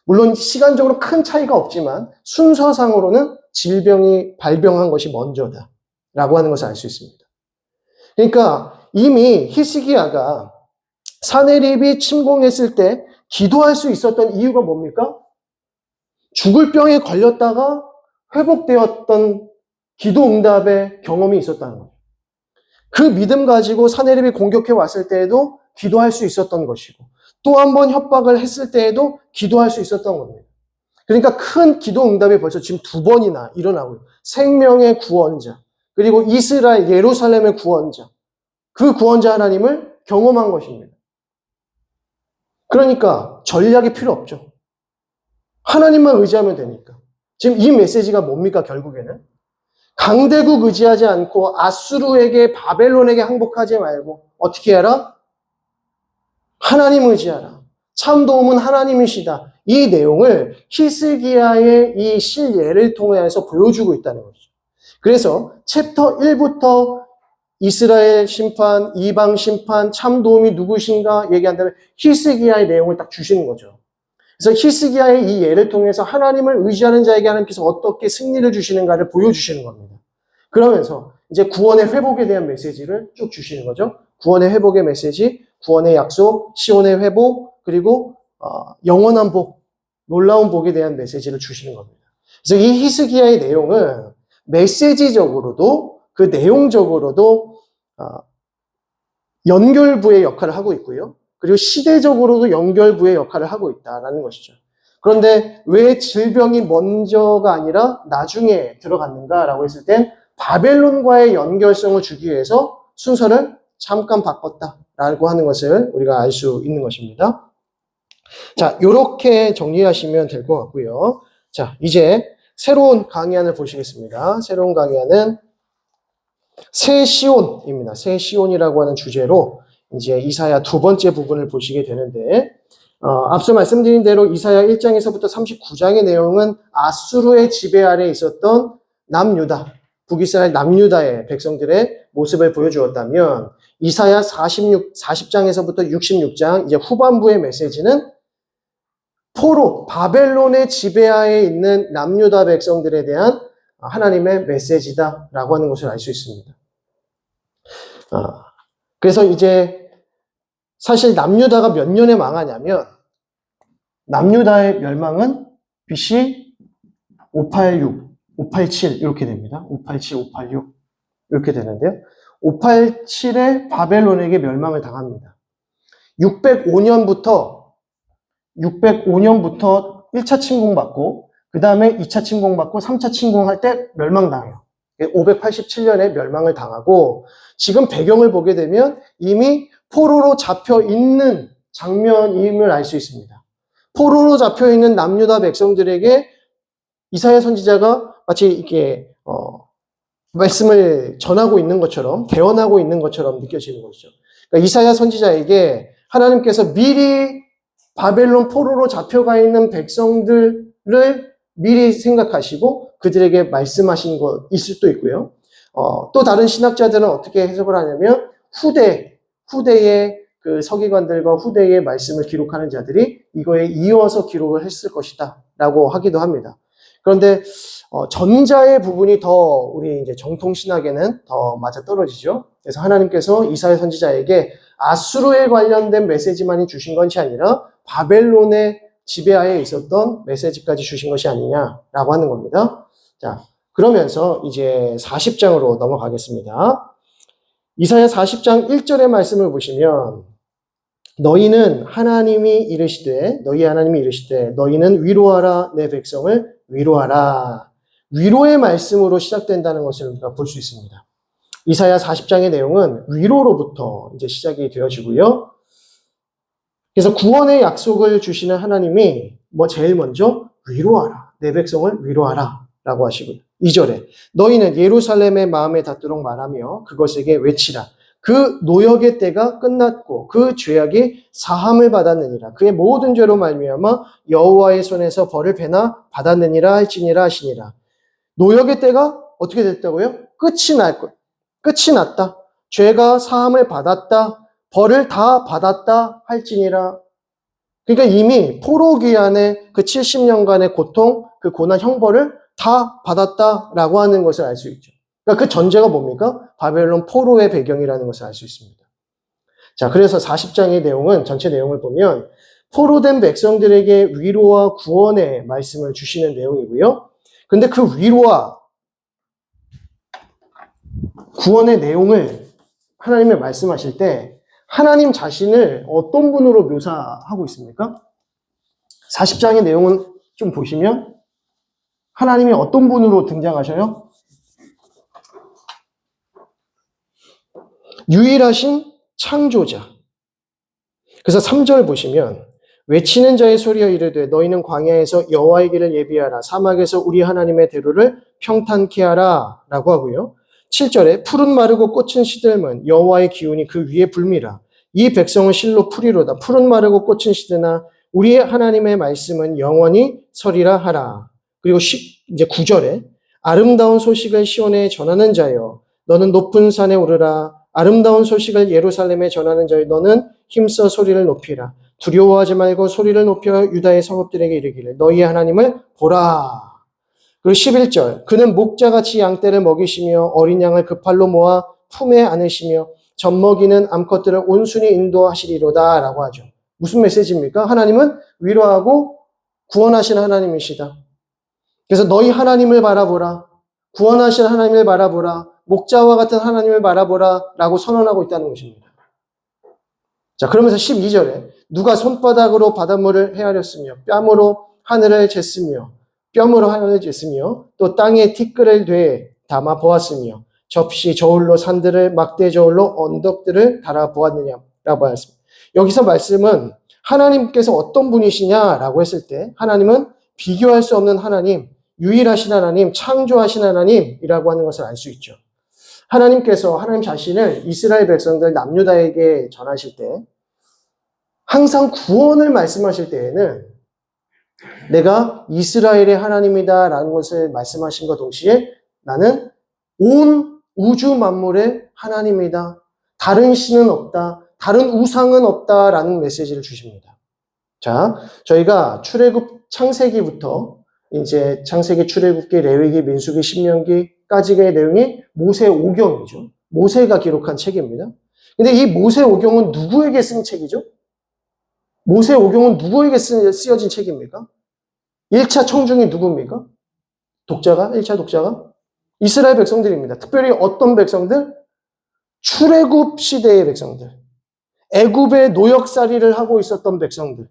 물론 시간적으로 큰 차이가 없지만 순서상으로는 질병이 발병한 것이 먼저다라고 하는 것을 알 수 있습니다. 그러니까 이미 히스기야가 사네립이 침공했을 때 기도할 수 있었던 이유가 뭡니까? 죽을 병에 걸렸다가 회복되었던 기도 응답의 경험이 있었다는 거예요. 그 믿음 가지고 사네립이 공격해 왔을 때에도 기도할 수 있었던 것이고, 또 한 번 협박을 했을 때에도 기도할 수 있었던 겁니다. 그러니까 큰 기도 응답이 벌써 지금 2번이나 일어나고 있어요. 생명의 구원자, 그리고 이스라엘 예루살렘의 구원자, 그 구원자 하나님을 경험한 것입니다. 그러니까 전략이 필요 없죠. 하나님만 의지하면 되니까. 지금 이 메시지가 뭡니까, 결국에는? 강대국 의지하지 않고 아수르에게, 바벨론에게 항복하지 말고 어떻게 해라? 하나님 의지하라. 참 도움은 하나님이시다. 이 내용을 히스기야의 이 실예를 통해서 보여주고 있다는 거죠. 그래서 챕터 1부터 이스라엘 심판, 이방 심판, 참 도움이 누구신가 얘기한다면 히스기야의 내용을 딱 주시는 거죠. 그래서 히스기야의 이 예를 통해서 하나님을 의지하는 자에게 하나님께서 어떻게 승리를 주시는가를 보여주시는 겁니다. 그러면서 이제 구원의 회복에 대한 메시지를 쭉 주시는 거죠. 구원의 회복의 메시지, 구원의 약속, 시온의 회복, 그리고 영원한 복, 놀라운 복에 대한 메시지를 주시는 겁니다. 그래서 이 히스기야의 내용은 메시지적으로도 그 내용적으로도 연결부의 역할을 하고 있고요. 그리고 시대적으로도 연결부의 역할을 하고 있다라는 것이죠. 그런데 왜 질병이 먼저가 아니라 나중에 들어갔는가라고 했을 땐 바벨론과의 연결성을 주기 위해서 순서를 잠깐 바꿨다라고 하는 것을 우리가 알 수 있는 것입니다. 자, 이렇게 정리하시면 될 것 같고요. 자, 이제 새로운 강의안을 보시겠습니다. 새로운 강의안은 새 시온입니다. 새 시온이라고 하는 주제로 이제 이사야 2번째 부분을 보시게 되는데, 앞서 말씀드린 대로 이사야 1장에서부터 39장의 내용은 아수르의 지배 아래에 있었던 남유다, 북이스라엘 남유다의 백성들의 모습을 보여주었다면, 이사야 40장에서부터 66장 이제 후반부의 메시지는 포로, 바벨론의 지배하에 있는 남유다 백성들에 대한 하나님의 메시지다라고 하는 것을 알 수 있습니다. 그래서 이제 사실 남유다가 몇 년에 망하냐면, 남유다의 멸망은 BC 586, 587 이렇게 됩니다. 587, 586 이렇게 되는데요. 587에 바벨론에게 멸망을 당합니다. 605년부터 1차 침공받고, 그 다음에 2차 침공받고, 3차 침공할 때 멸망당해요. 587년에 멸망을 당하고, 지금 배경을 보게 되면 이미 포로로 잡혀 있는 장면임을 알 수 있습니다. 포로로 잡혀 있는 남유다 백성들에게 이사야 선지자가 마치 이렇게 말씀을 전하고 있는 것처럼, 대언하고 있는 것처럼 느껴지는 것이죠. 그러니까 이사야 선지자에게 하나님께서 미리 바벨론 포로로 잡혀가 있는 백성들을 미리 생각하시고 그들에게 말씀하신 것일 수도 있고요. 또 다른 신학자들은 어떻게 해석을 하냐면 후대의 그 서기관들과 후대의 말씀을 기록하는 자들이 이거에 이어서 기록을 했을 것이다 라고 하기도 합니다. 그런데 전자의 부분이 더 우리 이제 정통 신학에는 더 맞아 떨어지죠. 그래서 하나님께서 이사야 선지자에게 아수르에 관련된 메시지만이 주신 것이 아니라 바벨론의 지배하에 있었던 메시지까지 주신 것이 아니냐라고 하는 겁니다. 자, 그러면서 이제 40장으로 넘어가겠습니다. 이사야 40장 1절의 말씀을 보시면, 너희는 너희 하나님이 이르시되 너희는 위로하라, 내 백성을 위로하라. 위로의 말씀으로 시작된다는 것을 우리가 볼 수 있습니다. 이사야 40장의 내용은 위로로부터 이제 시작이 되어지고요. 그래서 구원의 약속을 주시는 하나님이 제일 먼저 위로하라, 내 백성을 위로하라 라고 하시고요. 2절에 너희는 예루살렘의 마음에 닿도록 말하며 그것에게 외치라. 그 노역의 때가 끝났고 그 죄악이 사함을 받았느니라. 그의 모든 죄로 말미암아 여호와의 손에서 벌을 배나 받았느니라 할지니라 하시니라. 노역의 때가 어떻게 됐다고요? 끝이 났다. 죄가 사함을 받았다. 벌을 다 받았다 할지니라. 그러니까 이미 포로 기한의 그 70년간의 고통, 그 고난 형벌을 다 받았다라고 하는 것을 알 수 있죠. 그러니까 그 전제가 뭡니까? 바벨론 포로의 배경이라는 것을 알 수 있습니다. 자, 그래서 40장의 내용은, 전체 내용을 보면 포로된 백성들에게 위로와 구원의 말씀을 주시는 내용이고요. 근데 그 위로와 구원의 내용을 하나님이 말씀하실 때 하나님 자신을 어떤 분으로 묘사하고 있습니까? 40장의 내용은 좀 보시면 하나님이 어떤 분으로 등장하셔요? 유일하신 창조자. 그래서 3절 보시면 외치는 자의 소리여 이르되 너희는 광야에서 여호와의 길을 예비하라. 사막에서 우리 하나님의 대로를 평탄케 하라 라고 하고요. 7절에 푸른 마르고 꽃은 시들면 여호와의 기운이 그 위에 불미라. 이 백성은 실로 풀이로다. 푸른 마르고 꽃은 시드나 우리의 하나님의 말씀은 영원히 서리라 하라. 그리고 이제 9절에 아름다운 소식을 시온에 전하는 자여 너는 높은 산에 오르라. 아름다운 소식을 예루살렘에 전하는 자여 너는 힘써 소리를 높이라. 두려워하지 말고 소리를 높여 유다의 성읍들에게 이르기를 너희의 하나님을 보라. 그리고 11절 그는 목자같이 양떼를 먹이시며 어린 양을 그 팔로 모아 품에 안으시며 젖먹이는 암컷들을 온순히 인도하시리로다 라고 하죠. 무슨 메시지입니까? 하나님은 위로하고 구원하시는 하나님이시다. 그래서 너희 하나님을 바라보라. 구원하시는 하나님을 바라보라. 목자와 같은 하나님을 바라보라 라고 선언하고 있다는 것입니다. 자, 그러면서 12절에 누가 손바닥으로 바닷물을 헤아렸으며 뺨으로 하늘을 쟀으며 뼘으로 하늘을 쟀으며 또 땅에 티끌을 되에 담아 보았으며 접시 저울로 산들을 막대 저울로 언덕들을 달아 보았느냐라고 하였습니다. 여기서 말씀은 하나님께서 어떤 분이시냐라고 했을 때 하나님은 비교할 수 없는 하나님, 유일하신 하나님, 창조하신 하나님이라고 하는 것을 알 수 있죠. 하나님께서 하나님 자신을 이스라엘 백성들 남유다에게 전하실 때 항상 구원을 말씀하실 때에는 내가 이스라엘의 하나님이다 라는 것을 말씀하신과 동시에 나는 온 우주 만물의 하나님이다. 다른 신은 없다. 다른 우상은 없다 라는 메시지를 주십니다. 자, 저희가 출애굽 창세기부터 이제 창세기, 출애굽기, 레위기, 민수기, 신명기까지의 내용이 모세 오경이죠. 모세가 기록한 책입니다. 근데 이 모세 오경은 누구에게 쓴 책이죠? 모세 오경은 누구에게 쓰여진 책입니까? 1차 청중이 누굽니까? 1차 독자가? 이스라엘 백성들입니다. 특별히 어떤 백성들? 출애굽 시대의 백성들. 애굽의 노역살이를 하고 있었던 백성들.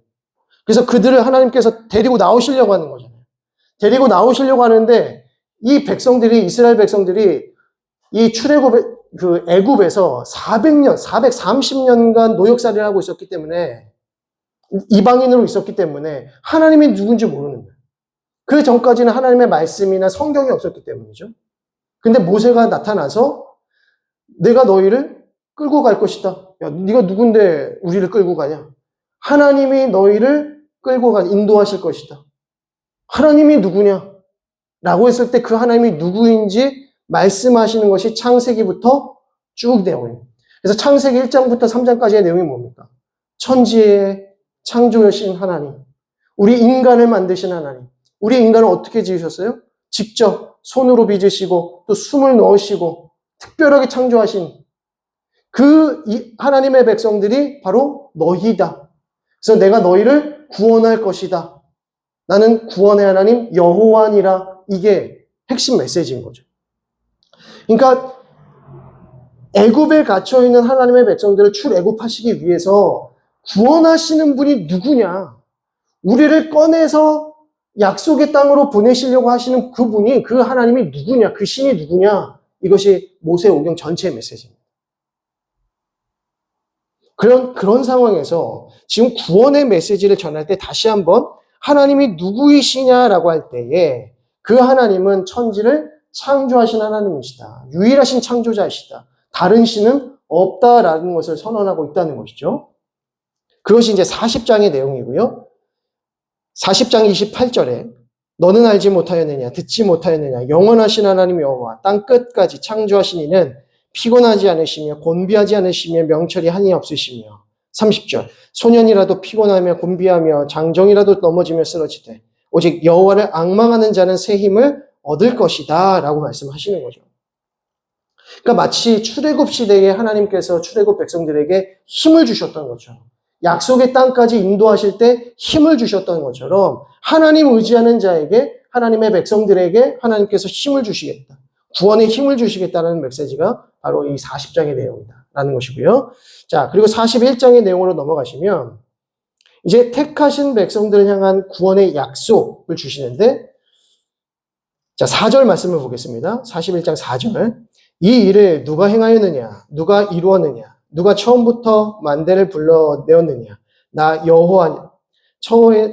그래서 그들을 하나님께서 데리고 나오시려고 하는 거잖아요. 데리고 나오시려고 하는데 이 백성들이, 이스라엘 백성들이 이 그 애굽에서 430년간 노역살이를 하고 있었기 때문에 이방인으로 있었기 때문에 하나님이 누군지 모르는 거예요. 그 전까지는 하나님의 말씀이나 성경이 없었기 때문이죠. 근데 모세가 나타나서 내가 너희를 끌고 갈 것이다. 야, 네가 누군데 우리를 끌고 가냐? 하나님이 너희를 끌고 인도하실 것이다. 하나님이 누구냐? 라고 했을 때 그 하나님이 누구인지 말씀하시는 것이 창세기부터 쭉 내용입니다. 그래서 창세기 1장부터 3장까지의 내용이 뭡니까? 천지의 창조하신 하나님, 우리 인간을 만드신 하나님, 우리 인간을 어떻게 지으셨어요? 직접 손으로 빚으시고 또 숨을 넣으시고 특별하게 창조하신 그 하나님의 백성들이 바로 너희다. 그래서 내가 너희를 구원할 것이다. 나는 구원의 하나님 여호와니라. 이게 핵심 메시지인 거죠. 그러니까 애굽에 갇혀 있는 하나님의 백성들을 출애굽하시기 위해서 구원하시는 분이 누구냐? 우리를 꺼내서 약속의 땅으로 보내시려고 하시는 그분이, 그 하나님이 누구냐? 그 신이 누구냐? 이것이 모세 오경 전체의 메시지입니다. 그런 상황에서 지금 구원의 메시지를 전할 때 다시 한번 하나님이 누구이시냐라고 할 때에 그 하나님은 천지를 창조하신 하나님이시다. 유일하신 창조자이시다. 다른 신은 없다라는 것을 선언하고 있다는 것이죠. 그것이 이제 40장의 내용이고요. 40장 28절에 너는 알지 못하였느냐 듣지 못하였느냐 영원하신 하나님 여호와 땅 끝까지 창조하신 이는 피곤하지 않으시며 곤비하지 않으시며 명철이 한이 없으시며 30절 소년이라도 피곤하며 곤비하며 장정이라도 넘어지며 쓰러지되 오직 여호와를 앙망하는 자는 새 힘을 얻을 것이다 라고 말씀하시는 거죠. 그러니까 마치 출애굽 시대에 하나님께서 출애굽 백성들에게 힘을 주셨던 것처럼 약속의 땅까지 인도하실 때 힘을 주셨던 것처럼 하나님 의지하는 자에게 하나님의 백성들에게 하나님께서 힘을 주시겠다. 구원의 힘을 주시겠다는 메시지가 바로 이 40장의 내용이다라는 것이고요. 자, 그리고 41장의 내용으로 넘어가시면 이제 택하신 백성들을 향한 구원의 약속을 주시는데 자, 4절 말씀을 보겠습니다. 41장 4절. 이 일을 누가 행하였느냐? 누가 이루었느냐? 누가 처음부터 만대를 불러내었느냐? 나 여호와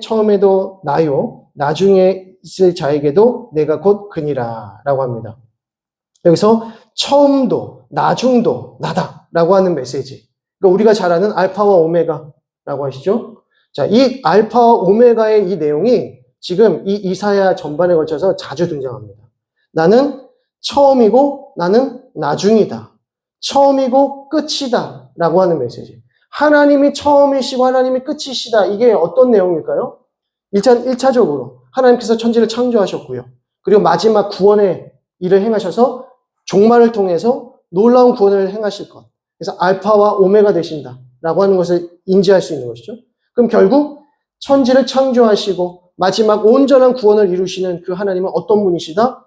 처음에도 나요. 나중에 있을 자에게도 내가 곧 그니라 라고 합니다. 여기서 처음도 나중도 나다라고 하는 메시지. 그러니까 우리가 잘 아는 알파와 오메가라고 하시죠. 자, 이 알파와 오메가의 이 내용이 지금 이 이사야 전반에 걸쳐서 자주 등장합니다. 나는 처음이고 나는 나중이다. 처음이고 끝이다 라고 하는 메시지. 하나님이 처음이시고 하나님이 끝이시다. 이게 어떤 내용일까요? 일단 1차적으로 하나님께서 천지를 창조하셨고요. 그리고 마지막 구원의 일을 행하셔서 종말을 통해서 놀라운 구원을 행하실 것. 그래서 알파와 오메가 되신다 라고 하는 것을 인지할 수 있는 것이죠. 그럼 결국 천지를 창조하시고 마지막 온전한 구원을 이루시는 그 하나님은 어떤 분이시다?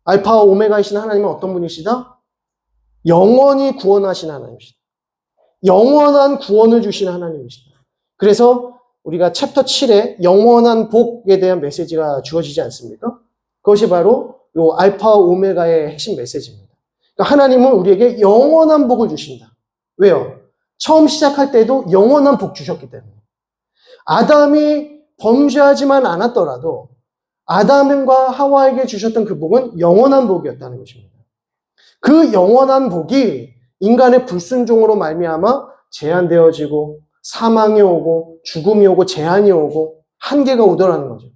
알파와 오메가이신 하나님은 어떤 분이시다? 영원히 구원하신 하나님이시다. 영원한 구원을 주시는 하나님이시다. 그래서 우리가 챕터 7에 영원한 복에 대한 메시지가 주어지지 않습니까? 그것이 바로 이 알파와 오메가의 핵심 메시지입니다. 그러니까 하나님은 우리에게 영원한 복을 주신다. 왜요? 처음 시작할 때도 영원한 복 주셨기 때문에. 아담이 범죄하지만 않았더라도 아담과 하와에게 주셨던 그 복은 영원한 복이었다는 것입니다. 그 영원한 복이 인간의 불순종으로 말미암아 제한되어지고 사망이 오고 죽음이 오고 재한이 오고 한계가 오더라는 거죠.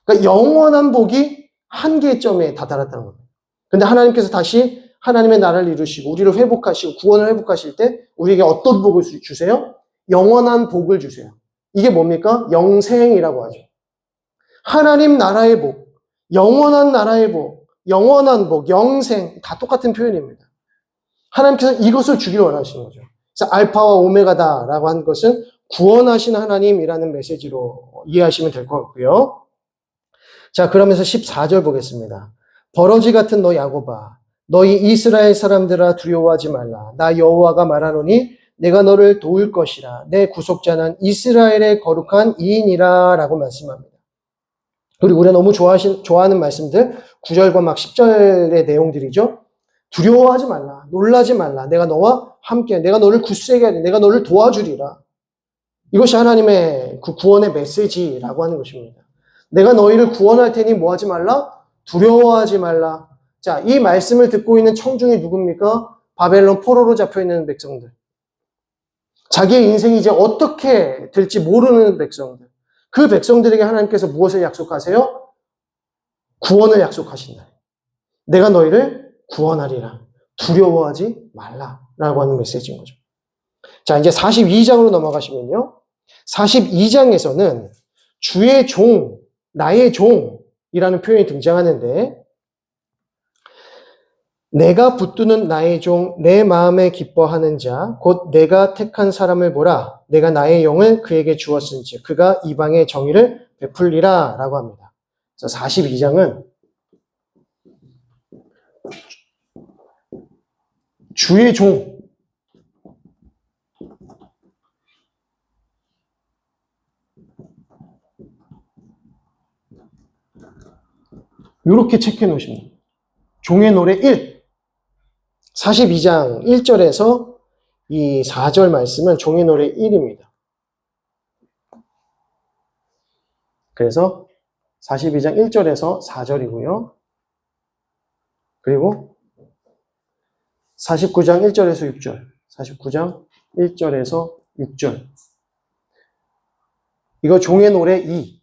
그러니까 영원한 복이 한계의 점에 다다랐다는 겁니다. 그런데 하나님께서 다시 하나님의 나라를 이루시고 우리를 회복하시고 구원을 회복하실 때 우리에게 어떤 복을 주세요? 영원한 복을 주세요. 이게 뭡니까? 영생이라고 하죠. 하나님 나라의 복, 영원한 나라의 복, 영원한 복, 영생 다 똑같은 표현입니다. 하나님께서 이것을 주기를 원하시는 거죠. 그래서 알파와 오메가다라고 하는 것은 구원하신 하나님이라는 메시지로 이해하시면 될 것 같고요. 자, 그러면서 14절 보겠습니다. 버러지 같은 너 야곱아, 너희 이스라엘 사람들아 두려워하지 말라. 나 여호와가 말하노니 내가 너를 도울 것이라. 내 구속자는 이스라엘의 거룩한 이인이라 라고 말씀합니다. 그리고 우리가 너무 좋아하는 말씀들 9절과 막 10절의 내용들이죠. 두려워하지 말라. 놀라지 말라. 내가 너와 함께 내가 너를 굳세게 하리. 내가 너를 도와주리라. 이것이 하나님의 그 구원의 메시지라고 하는 것입니다. 내가 너희를 구원할 테니 뭐하지 말라? 두려워하지 말라. 자, 이 말씀을 듣고 있는 청중이 누굽니까? 바벨론 포로로 잡혀있는 백성들. 자기의 인생이 이제 어떻게 될지 모르는 백성들. 그 백성들에게 하나님께서 무엇을 약속하세요? 구원을 약속하신다. 내가 너희를 구원하리라. 두려워하지 말라라고 하는 메시지인 거죠. 자, 이제 42장으로 넘어가시면요. 42장에서는 주의 종, 나의 종이라는 표현이 등장하는데 내가 붙드는 나의 종, 내 마음에 기뻐하는 자, 곧 내가 택한 사람을 보라. 내가 나의 영을 그에게 주었은지 그가 이방의 정의를 베풀리라 라고 합니다. 그래서 42장은 주의 종, 이렇게 체크해 놓으십니다. 종의 노래 1. 42장 1절에서 이 4절 말씀은 종의 노래 1입니다. 그래서 42장 1절에서 4절이고요. 그리고 49장 1절에서 6절. 49장 1절에서 6절. 이거 종의 노래 2.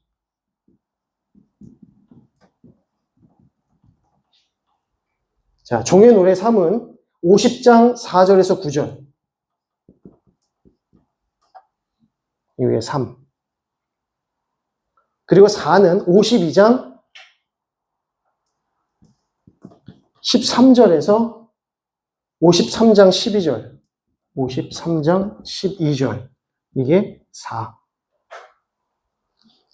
자, 종의 노래 3은 50장 4절에서 9절. 이 위에 3. 그리고 4는 52장 13절에서 53장 12절. 53장 12절. 이게 4.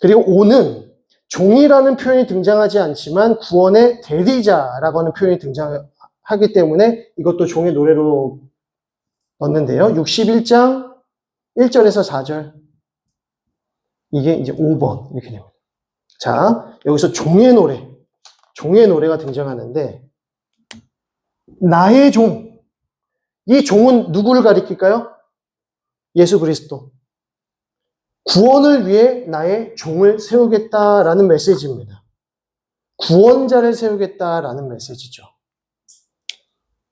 그리고 5는 종이라는 표현이 등장하지 않지만 구원의 대리자라고 하는 표현이 등장하기 때문에 이것도 종의 노래로 넣는데요. 61장 1절에서 4절. 이게 이제 5번 이렇게 됩니다. 자, 여기서 종의 노래가 등장하는데 나의 종, 이 종은 누구를 가리킬까요? 예수 그리스도. 구원을 위해 나의 종을 세우겠다라는 메시지입니다. 구원자를 세우겠다라는 메시지죠.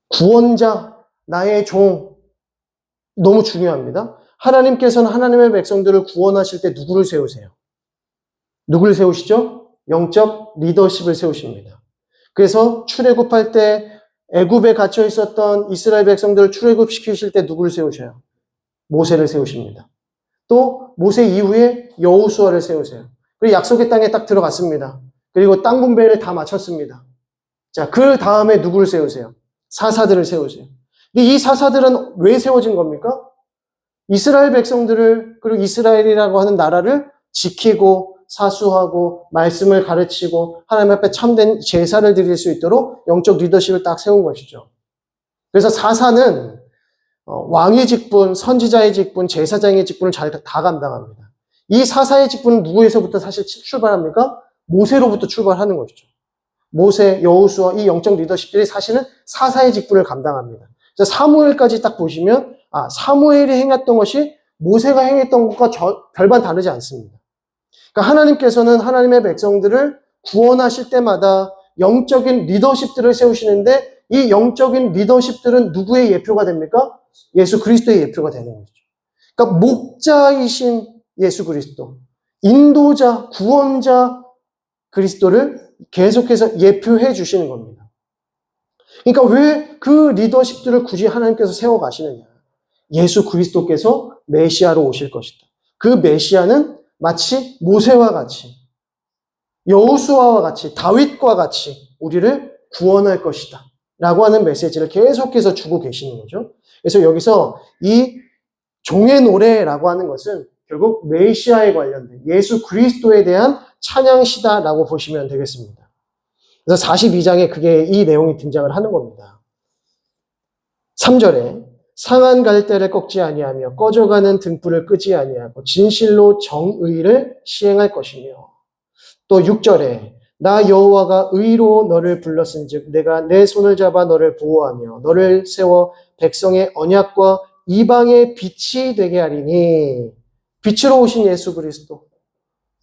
구원자, 나의 종, 너무 중요합니다. 하나님께서는 하나님의 백성들을 구원하실 때 누구를 세우세요? 누구를 세우시죠? 영적 리더십을 세우십니다. 그래서 출애굽할 때 애굽에 갇혀 있었던 이스라엘 백성들을 출애굽시키실 때 누구를 세우셔요? 모세를 세우십니다. 또 모세 이후에 여호수아를 세우세요. 그리고 약속의 땅에 딱 들어갔습니다. 그리고 땅 분배를 다 마쳤습니다. 자, 그 다음에 누구를 세우세요? 사사들을 세우세요. 근데 이 사사들은 왜 세워진 겁니까? 이스라엘 백성들을, 그리고 이스라엘이라고 하는 나라를 지키고 사수하고 말씀을 가르치고 하나님 앞에 참된 제사를 드릴 수 있도록 영적 리더십을 딱 세운 것이죠. 그래서 사사는 왕의 직분, 선지자의 직분, 제사장의 직분을 다 감당합니다. 이 사사의 직분은 누구에서부터 사실 출발합니까? 모세로부터 출발하는 것이죠. 모세, 여호수아, 이 영적 리더십들이 사실은 사사의 직분을 감당합니다. 그래서 사무엘까지 딱 보시면 사무엘이 행했던 것이 모세가 행했던 것과 별반 다르지 않습니다. 그러니까 하나님께서는 하나님의 백성들을 구원하실 때마다 영적인 리더십들을 세우시는데 이 영적인 리더십들은 누구의 예표가 됩니까? 예수 그리스도의 예표가 되는 거죠. 그러니까 목자이신 예수 그리스도, 인도자, 구원자 그리스도를 계속해서 예표해 주시는 겁니다. 그러니까 왜 그 리더십들을 굳이 하나님께서 세워가시느냐? 예수 그리스도께서 메시아로 오실 것이다. 그 메시아는 마치 모세와 같이, 여호수아와 같이, 다윗과 같이 우리를 구원할 것이다 라고 하는 메시지를 계속해서 주고 계시는 거죠. 그래서 여기서 이 종의 노래라고 하는 것은 결국 메시아에 관련된 예수 그리스도에 대한 찬양시다라고 보시면 되겠습니다. 그래서 42장에 그게 이 내용이 등장을 하는 겁니다. 3절에 상한 갈대를 꺾지 아니하며 꺼져가는 등불을 끄지 아니하고 진실로 정의를 시행할 것이며, 또 6절에 나 여호와가 의로 너를 불렀은즉 내가 내 손을 잡아 너를 보호하며 너를 세워 백성의 언약과 이방의 빛이 되게 하리니. 빛으로 오신 예수 그리스도.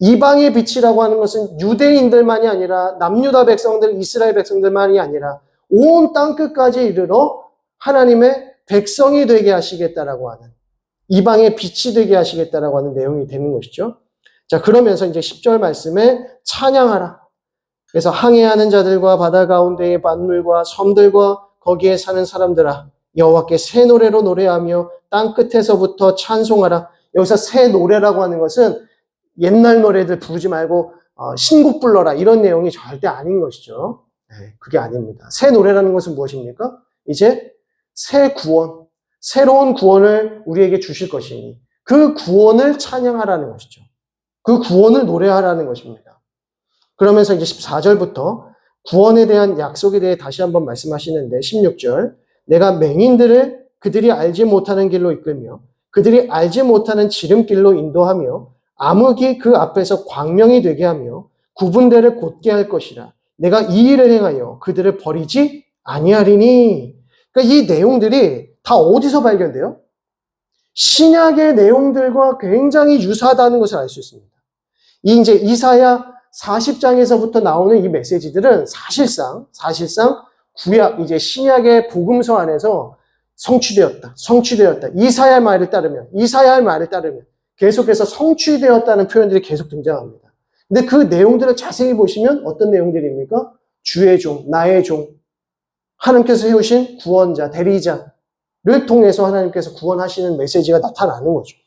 이방의 빛이라고 하는 것은 유대인들만이 아니라 남유다 백성들, 이스라엘 백성들만이 아니라 온 땅끝까지 이르러 하나님의 백성이 되게 하시겠다라고 하는, 이방의 빛이 되게 하시겠다라고 하는 내용이 되는 것이죠. 자, 그러면서 이제 10절 말씀에 찬양하라. 그래서 항해하는 자들과 바다 가운데의 만물과 섬들과 거기에 사는 사람들아, 여호와께 새 노래로 노래하며 땅 끝에서부터 찬송하라. 여기서 새 노래라고 하는 것은 옛날 노래들 부르지 말고 신곡 불러라 이런 내용이 절대 아닌 것이죠. 네, 그게 아닙니다. 새 노래라는 것은 무엇입니까? 이제 새 구원, 새로운 구원을 우리에게 주실 것이니 그 구원을 찬양하라는 것이죠. 그 구원을 노래하라는 것입니다. 그러면서 이제 14절부터 구원에 대한 약속에 대해 다시 한번 말씀하시는데 16절, 내가 맹인들을 그들이 알지 못하는 길로 이끌며 그들이 알지 못하는 지름길로 인도하며 암흑이 그 앞에서 광명이 되게 하며 구분대를 곧게 할 것이라. 내가 이 일을 행하여 그들을 버리지 아니하리니. 그러니까 이 내용들이 다 어디서 발견돼요? 신약의 내용들과 굉장히 유사하다는 것을 알 수 있습니다. 이 이제 이사야 40장에서부터 나오는 이 메시지들은 사실상 구약, 이제 신약의 복음서 안에서 성취되었다. 이사야의 말을 따르면 계속해서 성취되었다는 표현들이 계속 등장합니다. 근데 그 내용들을 자세히 보시면 어떤 내용들입니까? 주의 종, 나의 종, 하나님께서 세우신 구원자, 대리자를 통해서 하나님께서 구원하시는 메시지가 나타나는 거죠.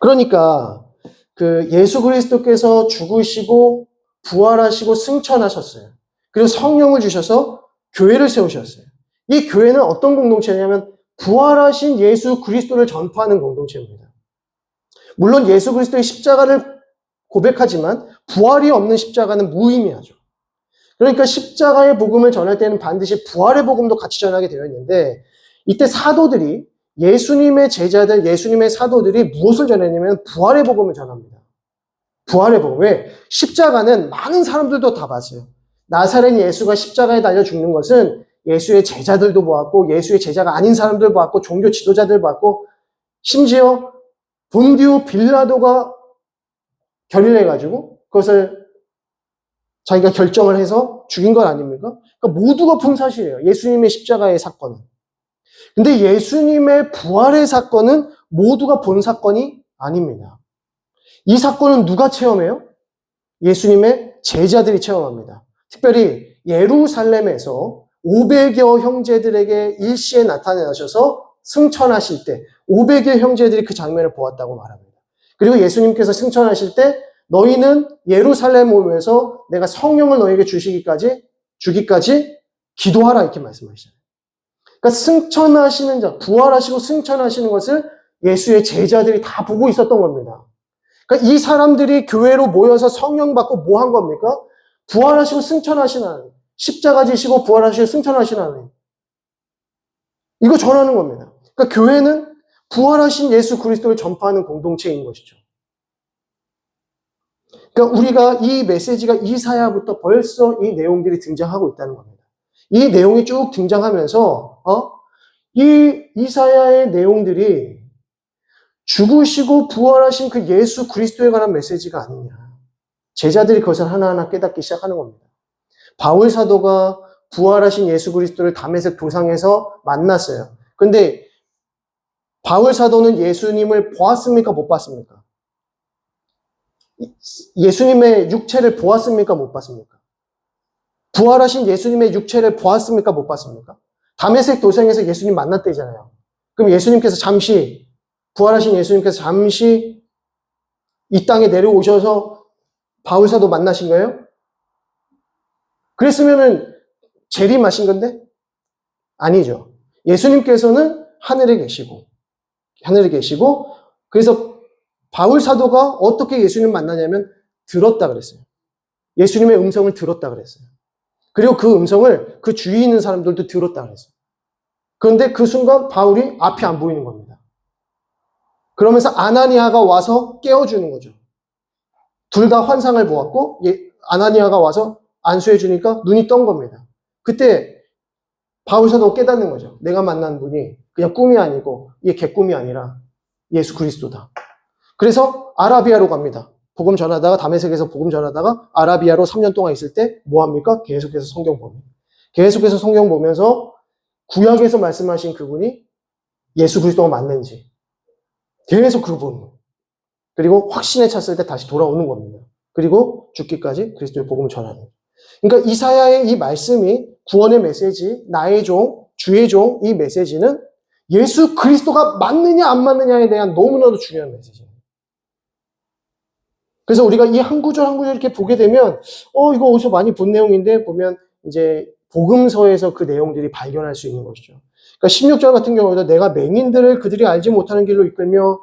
그러니까 그 예수 그리스도께서 죽으시고 부활하시고 승천하셨어요. 그리고 성령을 주셔서 교회를 세우셨어요. 이 교회는 어떤 공동체냐면 부활하신 예수 그리스도를 전파하는 공동체입니다. 물론 예수 그리스도의 십자가를 고백하지만 부활이 없는 십자가는 무의미하죠. 그러니까 십자가의 복음을 전할 때는 반드시 부활의 복음도 같이 전하게 되어 있는데, 이때 사도들이, 예수님의 제자들, 예수님의 사도들이 무엇을 전했냐면 부활의 복음을 전합니다. 부활의 복음. 왜? 십자가는 많은 사람들도 다 봤어요. 나사렛 예수가 십자가에 달려 죽는 것은 예수의 제자들도 보았고, 예수의 제자가 아닌 사람들 보았고, 종교 지도자들 보았고, 심지어 본디오 빌라도가 결의해가지고 그것을 자기가 결정을 해서 죽인 건 아닙니까? 그러니까 모두가 본 사실이에요. 예수님의 십자가의 사건은. 근데 예수님의 부활의 사건은 모두가 본 사건이 아닙니다. 이 사건은 누가 체험해요? 예수님의 제자들이 체험합니다. 특별히 예루살렘에서 500여 형제들에게 일시에 나타나셔서 승천하실 때 500여 형제들이 그 장면을 보았다고 말합니다. 그리고 예수님께서 승천하실 때 너희는 예루살렘 오면서 내가 성령을 너희에게 주기까지 기도하라, 이렇게 말씀하시잖아요. 그러니까 승천하시는 자, 부활하시고 승천하시는 것을 예수의 제자들이 다 보고 있었던 겁니다. 그러니까 이 사람들이 교회로 모여서 성령 받고 뭐 한 겁니까? 부활하시고 승천하신 하나님, 십자가 지시고 부활하시고 승천하신 하나님, 이거 전하는 겁니다. 그러니까 교회는 부활하신 예수 그리스도를 전파하는 공동체인 것이죠. 그러니까 우리가 이 메시지가 이사야부터 벌써 이 내용들이 등장하고 있다는 겁니다. 이 내용이 쭉 등장하면서 이 이사야의 내용들이 죽으시고 부활하신 그 예수 그리스도에 관한 메시지가 아니냐. 제자들이 그것을 하나하나 깨닫기 시작하는 겁니다. 바울 사도가 부활하신 예수 그리스도를 다메섹 도상에서 만났어요. 근데 바울 사도는 예수님을 보았습니까? 못 봤습니까? 예수님의 육체를 보았습니까? 못 봤습니까? 부활하신 예수님의 육체를 보았습니까? 못 봤습니까? 다메섹 도상에서 예수님 만났대잖아요. 그럼 예수님께서 부활하신 예수님께서 잠시 이 땅에 내려오셔서 바울 사도 만나신 거예요? 그랬으면은 재림하신 건데? 아니죠. 예수님께서는 하늘에 계시고 그래서 바울 사도가 어떻게 예수님을 만나냐면 들었다 그랬어요. 예수님의 음성을 들었다 그랬어요. 그리고 그 음성을 그 주위에 있는 사람들도 들었다 그랬어요. 그런데 그 순간 바울이 앞이 안 보이는 겁니다. 그러면서 아나니아가 와서 깨워주는 거죠. 둘 다 환상을 보았고 아나니아가 와서 안수해 주니까 눈이 떤 겁니다. 그때 바울 사도가 깨닫는 거죠. 내가 만난 분이 그냥 꿈이 아니고 이게 개꿈이 아니라 예수 그리스도다. 그래서 아라비아로 갑니다. 복음 전하다가 다메섹에서 복음 전하다가 아라비아로 3년 동안 있을 때 뭐합니까? 계속해서 성경 봅니다. 계속해서 성경 보면서 구약에서 말씀하신 그분이 예수 그리스도가 맞는지 계속 그거 보는 거예요. 그리고 확신에 찼을 때 다시 돌아오는 겁니다. 그리고 죽기까지 그리스도의 복음을 전하는 거예요. 그러니까 이사야의 이 말씀이 구원의 메시지, 나의 종, 주의 종, 이 메시지는 예수 그리스도가 맞느냐 안 맞느냐에 대한 너무나도 중요한 메시지예요. 그래서 우리가 이 한 구절 한 구절 이렇게 보게 되면 이거 어디서 많이 본 내용인데 보면 이제 복음서에서 그 내용들이 발견할 수 있는 것이죠. 그러니까 16절 같은 경우에도 내가 맹인들을 그들이 알지 못하는 길로 이끌며,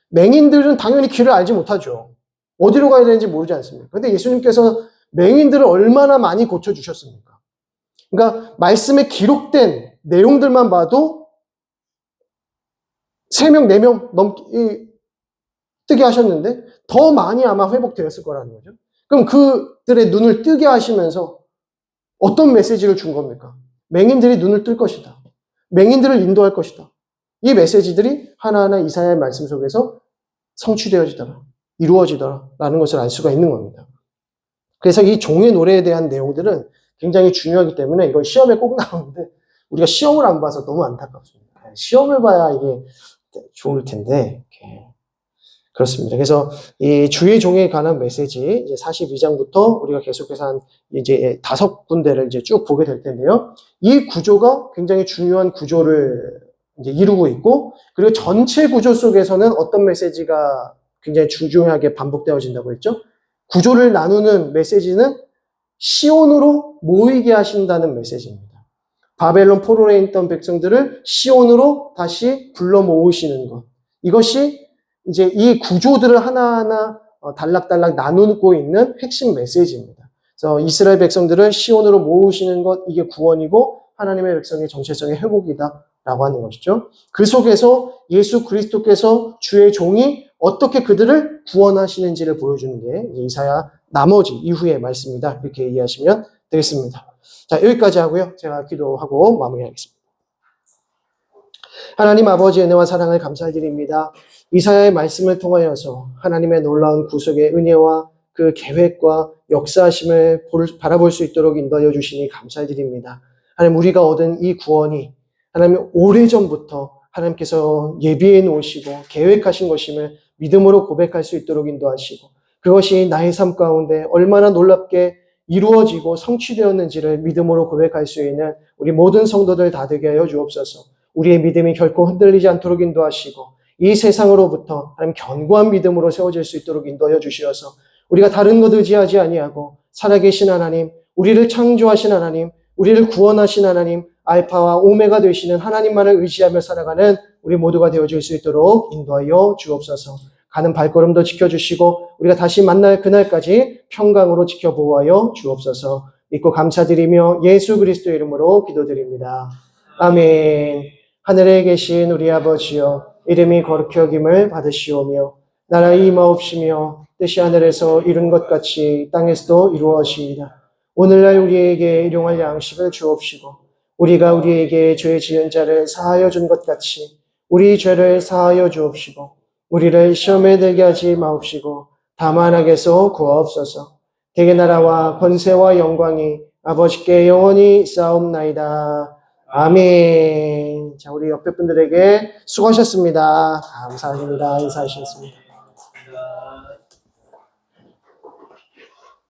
맹인들은 당연히 길을 알지 못하죠. 어디로 가야 되는지 모르지 않습니까? 그런데 예수님께서 맹인들을 얼마나 많이 고쳐주셨습니까? 그러니까 말씀에 기록된 내용들만 봐도 3명, 4명 넘게 뜨게 하셨는데 더 많이 아마 회복되었을 거라는 거죠. 그럼 그들의 눈을 뜨게 하시면서 어떤 메시지를 준 겁니까? 맹인들이 눈을 뜰 것이다. 맹인들을 인도할 것이다. 이 메시지들이 하나하나 이사야의 말씀 속에서 성취되어지더라. 이루어지더라라는 것을 알 수가 있는 겁니다. 그래서 이 종의 노래에 대한 내용들은 굉장히 중요하기 때문에 이건 시험에 꼭 나오는데 우리가 시험을 안 봐서 너무 안타깝습니다. 시험을 봐야 이게 좋을 텐데 그렇습니다. 그래서 이 주의 종에 관한 메시지 이제 42장부터 우리가 계속해서 한 이제 5군데를 이제 쭉 보게 될 텐데요. 이 구조가 굉장히 중요한 구조를 이제 이루고 있고 그리고 전체 구조 속에서는 어떤 메시지가 굉장히 중요하게 반복되어진다고 했죠? 구조를 나누는 메시지는 시온으로 모이게 하신다는 메시지입니다. 바벨론 포로에 있던 백성들을 시온으로 다시 불러 모으시는 것. 이것이 이제 이 구조들을 하나하나 단락단락 나누고 있는 핵심 메시지입니다. 그래서 이스라엘 백성들을 시온으로 모으시는 것, 이게 구원이고 하나님의 백성의 정체성의 회복이다라고 하는 것이죠. 그 속에서 예수 그리스도께서 주의 종이 어떻게 그들을 구원하시는지를 보여주는 게 이사야 나머지 이후의 말씀이다. 이렇게 이해하시면 되겠습니다. 자, 여기까지 하고요. 제가 기도하고 마무리하겠습니다. 하나님 아버지의 은혜와 사랑을 감사드립니다. 이사야의 말씀을 통하여서 하나님의 놀라운 구속의 은혜와 그 계획과 역사하심을 바라볼 수 있도록 인도하여 주시니 감사드립니다. 하나님 우리가 얻은 이 구원이 하나님 오래전부터 하나님께서 예비해 놓으시고 계획하신 것임을 믿음으로 고백할 수 있도록 인도하시고 그것이 나의 삶 가운데 얼마나 놀랍게 이루어지고 성취되었는지를 믿음으로 고백할 수 있는 우리 모든 성도들 다 되게 하여 주옵소서. 우리의 믿음이 결코 흔들리지 않도록 인도하시고 이 세상으로부터 하나님 견고한 믿음으로 세워질 수 있도록 인도하여 주시어서 우리가 다른 것 의지하지 아니하고 살아계신 하나님, 우리를 창조하신 하나님, 우리를 구원하신 하나님, 알파와 오메가 되시는 하나님만을 의지하며 살아가는 우리 모두가 되어줄 수 있도록 인도하여 주옵소서. 가는 발걸음도 지켜주시고 우리가 다시 만날 그날까지 평강으로 지켜보호하여 주옵소서. 믿고 감사드리며 예수 그리스도의 이름으로 기도드립니다. 아멘. 하늘에 계신 우리 아버지여 이름이 거룩히 여김을 받으시오며 나라가 임하옵시며 뜻이 하늘에서 이룬 것 같이 땅에서도 이루어지이다. 오늘날 우리에게 일용할 양식을 주옵시고 우리가 우리에게 죄 지은 자를 사하여 준 것 같이 우리 죄를 사하여 주옵시고 우리를 시험에 들게 하지 마옵시고 다만 악에서 구하옵소서. 대개 나라와 권세와 영광이 아버지께 영원히 쌓옵나이다. 아멘. 자, 우리 옆에 분들에게 수고하셨습니다. 감사합니다. 인사하시겠습니다.